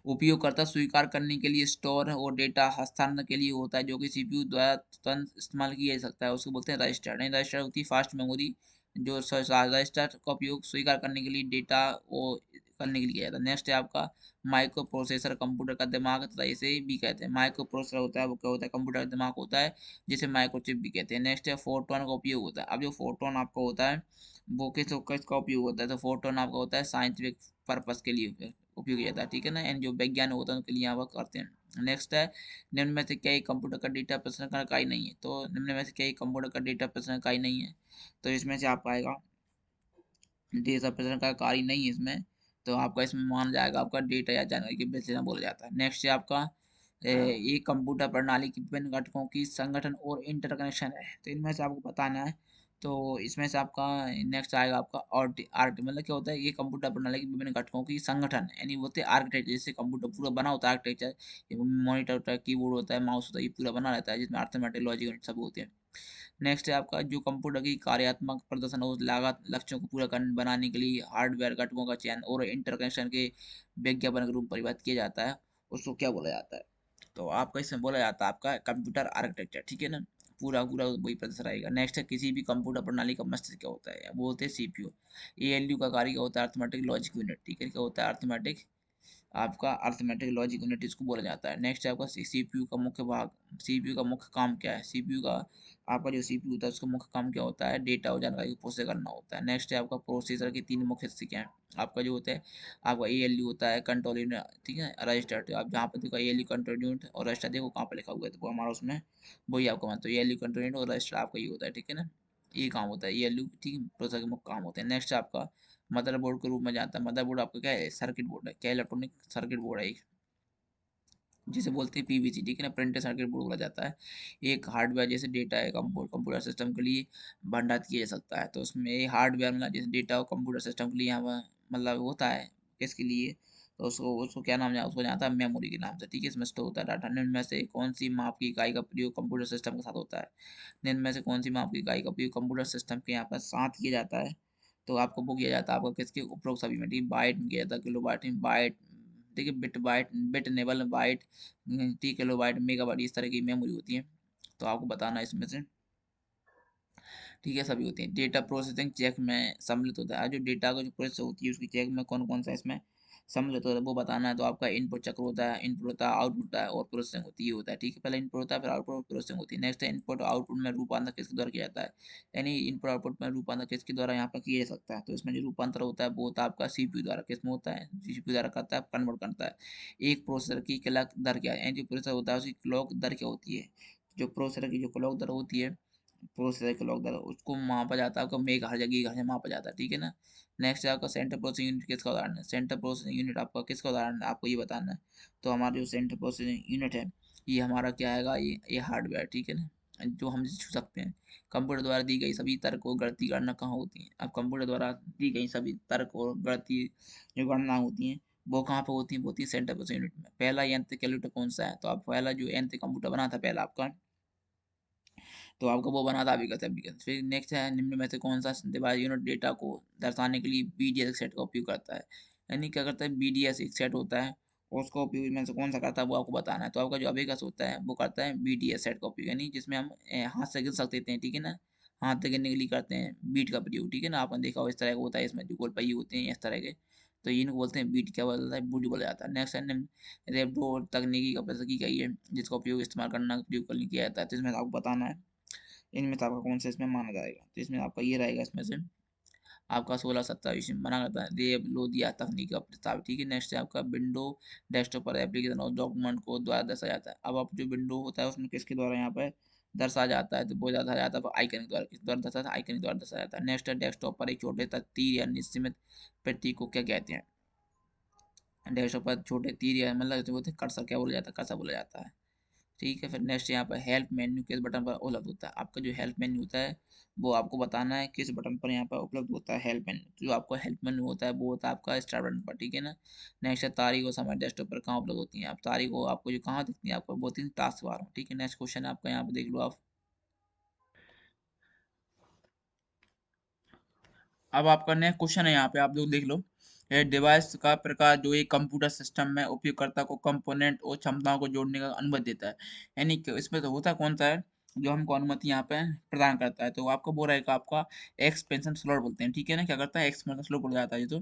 उपयोगकर्ता स्वीकार करने के लिए स्टोर और डेटा हस्तांतरण के लिए होता है, जो कि सीपीयू द्वारा तुरंत इस्तेमाल किया जा सकता है, उसको बोलते हैं रजिस्टर। नहीं, रजिस्टर होती है फास्ट मेमोरी, जो रजिस्टर का उपयोग स्वीकार करने के लिए डेटा वो करने के लिए किया जाता है। नेक्स्ट है आपका माइक्रो प्रोसेसर कंप्यूटर का दिमाग तथा इसे भी कहते हैं। माइक्रो प्रोसेसर होता है वो क्या होता है? कंप्यूटर का दिमाग होता है, जिसे माइक्रोचिप भी कहते हैं। नेक्स्ट है फोटोन का उपयोग होता है। अब जो फोटोन आपका होता है वो किसका उपयोग होता है? तो फोटोन आपका होता है साइंटिफिक पर्पस के लिए उपयोग किया जाता है, ठीक है ना, एंड जो वैज्ञानिक होता है उनके लिए यहाँ वर्क करते हैं। नेक्स्ट है निम्न में से क्या एक कंप्यूटर का डेटा प्रसंस्करण का इकाई नहीं है? तो निम्न में से क्या एक कंप्यूटर का डेटा प्रसंस्करण का इकाई नहीं है? तो इसमें से आपका आएगा डेटा प्रसंस्करण का कार्य नहीं है इसमें, तो आपका इसमें माना जाएगा आपका डेटा या जानकारी के विश्लेषण बोला जाता है। नेक्स्ट है आपका एक कंप्यूटर प्रणाली के विभिन्न घटकों की संगठन और इंटरकनेक्शन है, तो इनमें से आपको बताना है। तो इसमें से आपका नेक्स्ट आएगा आपका आर्ट मतलब क्या होता है? ये कंप्यूटर प्रणाली के विभिन्न घटकों की संगठन, यानी वो होते हैं आर्किटेक्चर, जिससे कंप्यूटर पूरा बना होता है आर्किटेक्चर, मॉनिटर होता है, कीबोर्ड होता है, माउस होता है, ये पूरा बना रहता है, जिसमें अर्थमेटिक लॉजिक सब होते हैं। नेक्स्ट है आपका जो कंप्यूटर की कार्यात्मक प्रदर्शन और लागत लक्ष्यों को पूरा करने बनाने के लिए हार्डवेयर घटकों का चयन और इंटरकनेक्शन के विज्ञापन के रूप में परिभाषित किया जाता है, उसको क्या बोला जाता है? तो आपका इसमें बोला जाता है आपका कंप्यूटर आर्किटेक्चर, ठीक है ना, पूरा पूरा वही प्रदर्शन रहेगा। नेक्स्ट है किसी भी कंप्यूटर प्रणाली का मस्तिष्क क्या होता है? वो बोलते हैं सीपीयू। एएलयू का कार्य क्या होता है? अर्थमेटिक लॉजिक यूनिट, ठीक है, क्या होता है? अर्थमेटिक आपका अर्थमेटिक लॉजिक यूनिट इसको बोला जाता है। नेक्स्ट है आपका सीपीयू का मुख्य भाग। सीपीयू का मुख्य काम क्या है? सीपीयू का आपका जो सीपीयू होता है उसका मुख्य काम क्या होता है? डेटा और जानकारी को प्रोसेस करना होता है। नेक्स्ट है आपका प्रोसेसर के तीन मुख्य हिस्से क्या हैं? आपका जो होता है आपका एएलयू होता है, कंट्रोल यूनिट, ठीक है, रजिस्टर। तो आप जहाँ पर देखो एएलयू कंट्रोल यूनिट और रजिस्टर देखो कहाँ पर लिखा हुआ है, तो वो हमारा उसमें वही आपको मानते हो। एएलयू कंट्रोल यूनिट और रजिस्टर आपका ये होता है, ठीक है ना, ये काम होता है एएलयू, ठीक है, प्रोसेसर के मुख्य काम होते हैं। नेक्स्ट आपका मदरबोर्ड के रूप में जाता है। मदरबोर्ड आपका क्या है? सर्किट बोर्ड है। क्या? इलेक्ट्रॉनिक सर्किट बोर्ड है एक, जिसे बोलते हैं पीवीसी, ठीक है ना, प्रिंटेड सर्किट बोर्ड बोला जाता है। एक हार्डवेयर जैसे डेटा है कंप्यूटर सिस्टम के लिए भंडारित किया जा सकता है। तो उसमें हार्डवेयर मतलब जैसे डेटा और कंप्यूटर सिस्टम के लिए यहाँ पर मतलब होता है, किसके लिए? तो उसको उसको क्या नाम उसको जाता है मेमोरी के नाम से, ठीक है। इसमें स्टोर होता है डाटा। निम्न में से कौन सी माप की इकाई का प्रयोग कंप्यूटर सिस्टम के साथ होता है? निम्न में से कौन सी माप की इकाई का प्रयोग कंप्यूटर सिस्टम के यहाँ पर साथ किया जाता है? तो आपको वो किया जाता है आपका किसके उपरोक्त सभी में, ठीक है, बाइट में किया जाता है, किलो बाइट में, बाइट, ठीक है, bit byte, bit nibble byte, 3 kilobyte, megabyte, इस तरह की मेमोरी होती है। तो आपको बताना है इसमें से, ठीक है, सभी होती है। डेटा प्रोसेसिंग चेक में सम्मिलित होता है। जो डेटा का जो प्रोसेस होती है उसकी चेक में कौन कौन सा इसमें सम्मिलित होता है वो बताना है। तो आपका इनपुट चक्र होता है, इनपुट होता है, आउटपुट होता है और प्रोसेसिंग होती है, होता है, ठीक है। पहले इनपुट होता है, फिर आउटपुट और प्रोसेसिंग होती है। नेक्स्ट है इनपुट और आउटपुट में रूपांतर किसके द्वारा किया जाता है? यानी इनपुट आउटपुट में रूपांतर किसके द्वारा यहाँ पर किया जा सकता है? तो इसमें जो रूपांतर होता है वो होता है आपका सीपीयू द्वारा। किसमें होता है? सीपीयू द्वारा करता है, कन्वर्ट करता है। एक प्रोसेसर की क्लॉक दर क्या है? यानी जो प्रोसेसर होता है उसकी क्लॉक दर क्या होती है? जो प्रोसेसर की जो क्लॉक दर होती है, प्रोसेसर के लॉक दर, उसको मापा जाता है आपका मेगा हर जगह से मापा जाता है, ठीक है ना। नेक्स्ट है आपका सेंट्रल प्रोसेसिंग यूनिट किसका उदाहरण है? सेंट्रल प्रोसेसिंग यूनिट आपका किसका उदाहरण है? आपको ये बताना है। तो हमारा जो सेंट्रल प्रोसेसिंग यूनिट है ये हमारा क्या आएगा? ये हार्डवेयर, ठीक है ना, जो हम छू सकते हैं। कंप्यूटर द्वारा दी गई सभी तर्क और गणती गणना कहाँ होती है? अब कंप्यूटर द्वारा दी गई सभी तर्क और गणती जो गणना होती हैं वो कहाँ पे होती है? वो होती है सेंट्रल प्रोसेसिंग यूनिट में। पहला यंत्र कैलकुलेटर कौन सा है? तो आप पहला जो यंत्र कंप्यूटर बना था पहला आपका, तो आपका वो बना था अभिगत अभिगत। फिर नेक्स्ट है निम्न में से कौन सा डिवाइस यूनिट डेटा को दर्शाने के लिए बीडीएस सेट का उपयोग करता है? यानी क्या करता है? बीडीएस एक सेट होता है और उसका उपयोग इनमें से कौन सा करता है वो आपको बताना है। तो आपका जो अभिगत होता है वो करता है बीडीएस सेट का उपयोग, यानी जिसमें हम हाथ से गिन सकते हैं, ठीक है ना, हाथ से गिनने के लिए करते हैं बीट का प्रयोग, ठीक है ना। आपने देखा हो इस तरह का होता है, इसमें जो गोल पहिए होते हैं इस तरह के, तो इनको बोलते हैं बीट, क्या बोलता है? बूट बोला जाता है। नेक्स्ट है रेपडो तकनीकी का प्रयोग की गई है जिसका उपयोग इस्तेमाल करना प्रयोग करने किया जाता है। तो इसमें आपको बताना है इनमें से आपका कौन सा इसमें माना जाएगा? तो इसमें आपका ये रहेगा, इसमें से आपका 1627 में बना करता है देव लोदिया तकनीक का प्रस्ताव, ठीक है। नेक्स्ट है आपका विंडो डेस्कटॉप पर एप्लीकेशन और डॉक्यूमेंट को द्वारा दर्शाया जाता है। अब आप जो विंडो होता है उसमें किसके द्वारा यहाँ पर दर्शाया जाता है? तो वो दर्शाया जाता है आइकन द्वारा। किस द्वारा दर्शाया? आइकन द्वारा दर्शाया जाता है। नेक्स्ट है डेस्कटॉप पर एक छोटे तक तीर या निश्चित प्रतीक को क्या कहते हैं? डेस्कटॉप पर छोटे तीर या मतलब जो बोलते हैं कर्सर, क्या बोला जाता है? कर्सर बोला जाता है, ठीक है। फिर नेक्स्ट यहाँ पर हेल्प मेन्यू किस बटन पर उपलब्ध होता है? आपका जो हेल्प मेन्यू होता है वो आपको बताना है किस बटन पर यहाँ पर उपलब्ध होता है। हेल्प मेन्यू जो आपका हेल्प मेन्यू होता है वो होता है आपका स्टार बटन पर, ठीक है ना। नेक्स्ट है तारीख और समय डेस्कटॉप पर कहाँ उपलब्ध होती है? आप तारीख को आपको जो कहाँ दिखती है? आपको वो होती है टास्क बार में, ठीक है। नेक्स्ट क्वेश्चन है आपका, यहाँ पे देख लो आप। अब आपका नेक्स्ट क्वेश्चन है यहाँ पे, आप लोग देख लो। डिवाइस का प्रकार जो एक कंप्यूटर सिस्टम में उपयोगकर्ता को कंपोनेंट और क्षमताओं को जोड़ने का अनुमति देता है। यानी कि इसमें तो होता कौन सा है जो हमको अनुमति यहाँ पे प्रदान करता है? तो आपका वो रहेगा आपका एक्सपेंशन स्लॉट बोलते हैं, ठीक है ना। क्या करता है? एक्सपेंशन स्लॉट बोला जाता है ये तो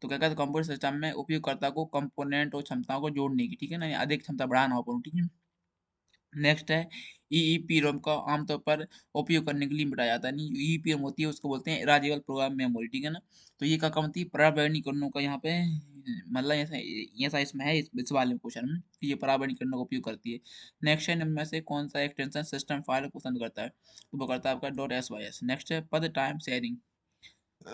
क्या कहते हैं? कंप्यूटर सिस्टम में उपयोगकर्ता को कंपोनेंट और क्षमताओं को जोड़ने की, ठीक है ना, यानी अधिक क्षमता बढ़ाना हो, ठीक है। नेक्स्ट है EEPROM का आमतौर पर उपयोग करने के लिए मिटाया जाता है। नहीं, जो EEPROM होती है उसको बोलते हैं इरेज़ेबल प्रोग्राम मेमोरी, ठीक है ना। तो ये क्या काम होती है? प्रामाणीकरणों का यहाँ पे मतलब ऐसा ऐसा इसमें है, इस वाले क्वेश्चन में कि ये प्रामाणीकरण का उपयोग करती है। नेक्स्ट है इनमें से कौन सा एक्सटेंशन सिस्टम फाइल को पसंद करता है? तो वो करता है आपका .sys। नेक्स्ट है पद टाइम शेयरिंग,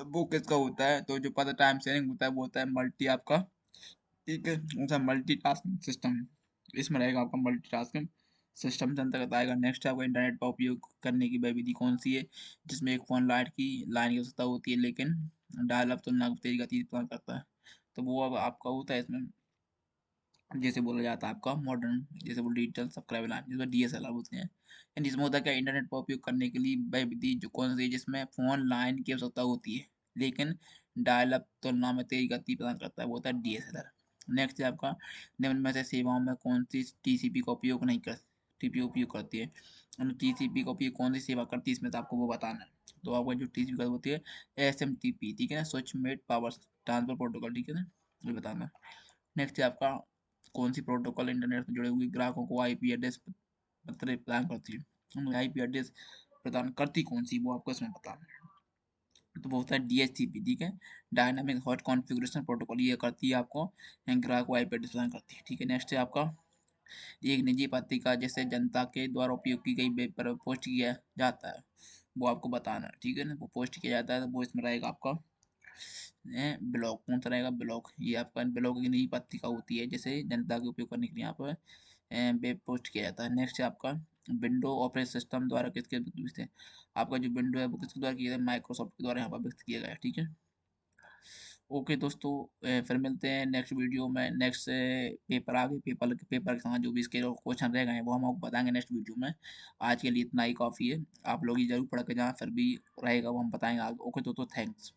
वो किसका होता है? तो जो पद टाइम शेयरिंग होता है वो होता है मल्टी आपका, ठीक है, उसका मल्टीटास्किंग सिस्टम इसमें रहेगा आपका मल्टीटास्किंग सिस्टम के अंतर्गत आएगा। नेक्स्ट है आपका इंटरनेट का उपयोग करने की वह विधि कौन सी है जिसमें एक फोन लाइन की आवश्यकता होती है लेकिन डायल अप तुलना में तेज गति प्रदान करता है? तो वो अब आपका होता है इसमें, जैसे बोला जाता है आपका मॉडर्न, जैसे वो डिजिटल सब्सक्राइबर लाइन जिसमें DSLR बोलते हैं। यानी जिसमें होता है क्या? इंटरनेट का उपयोग करने के लिए वह विधि जो कौन सी है जिसमें फोन लाइन की आवश्यकता होती है लेकिन डायल अप तुलना में तेज गति प्रदान करता है, वो होता है DSLR। नेक्स्ट है आपका निम्न में से सेवाओं में कौन सी TCP का उपयोग नहीं कर TCP उपयोग करती है? TCP का उपयोग कौन सी सेवा करती है इसमें से आपको वो बताना है। तो आपका जो TCP का होती है SMTP, ठीक है ना, switch made power transfer protocol, ठीक है ना, ये बताना है। नेक्स्ट है आपका कौन सी प्रोटोकॉल इंटरनेट से जुड़े हुए ग्राहकों को आईपी एड्रेस पत्र प्रदान करती है। आईपी एड्रेस प्रदान करती कौन सी, वो आपको इसमें बताना है। तो वो होता है डीएचसीपी, ठीक है, डायनामिक हॉट कॉन्फ़िगरेशन प्रोटोकॉल, ये करती है आपको ग्राहक को आईपी एड्रेस प्रदान करती है, ठीक है। नेक्स्ट है आपका एक निजी पत्रिका जिसे जनता के द्वारा उपयोग की गई वेब पर पोस्ट किया जाता है, वो आपको बताना है, ठीक है ना। वो पोस्ट किया जाता है तो वो इसमें रहेगा आपका ब्लॉग, कौन सा रहेगा, ब्लॉग। ये आपका ब्लॉग की निजी पत्रिका होती है जिसे जनता के उपयोग करने के लिए यहाँ पर वेब पोस्ट किया जाता है। नेक्स्ट है आपका विंडो ऑपरेटिंग सिस्टम द्वारा किसके विकसित है, आपका जो विंडो है वो किसके द्वारा किया गया, माइक्रोसॉफ्ट के द्वारा यहाँ पर विकसित किया गया है, ठीक है। ओके दोस्तों, फिर मिलते हैं नेक्स्ट वीडियो में, नेक्स्ट पेपर आगे पेपर के साथ जो भी इसके क्वेश्चन रह गए हैं वो हम आपको बताएंगे नेक्स्ट वीडियो में। आज के लिए इतना ही काफ़ी है, आप लोग ही जरूर पढ़ के जहाँ फिर भी रहेगा वो हम बताएंगे आगे। ओके दोस्तों, थैंक्स।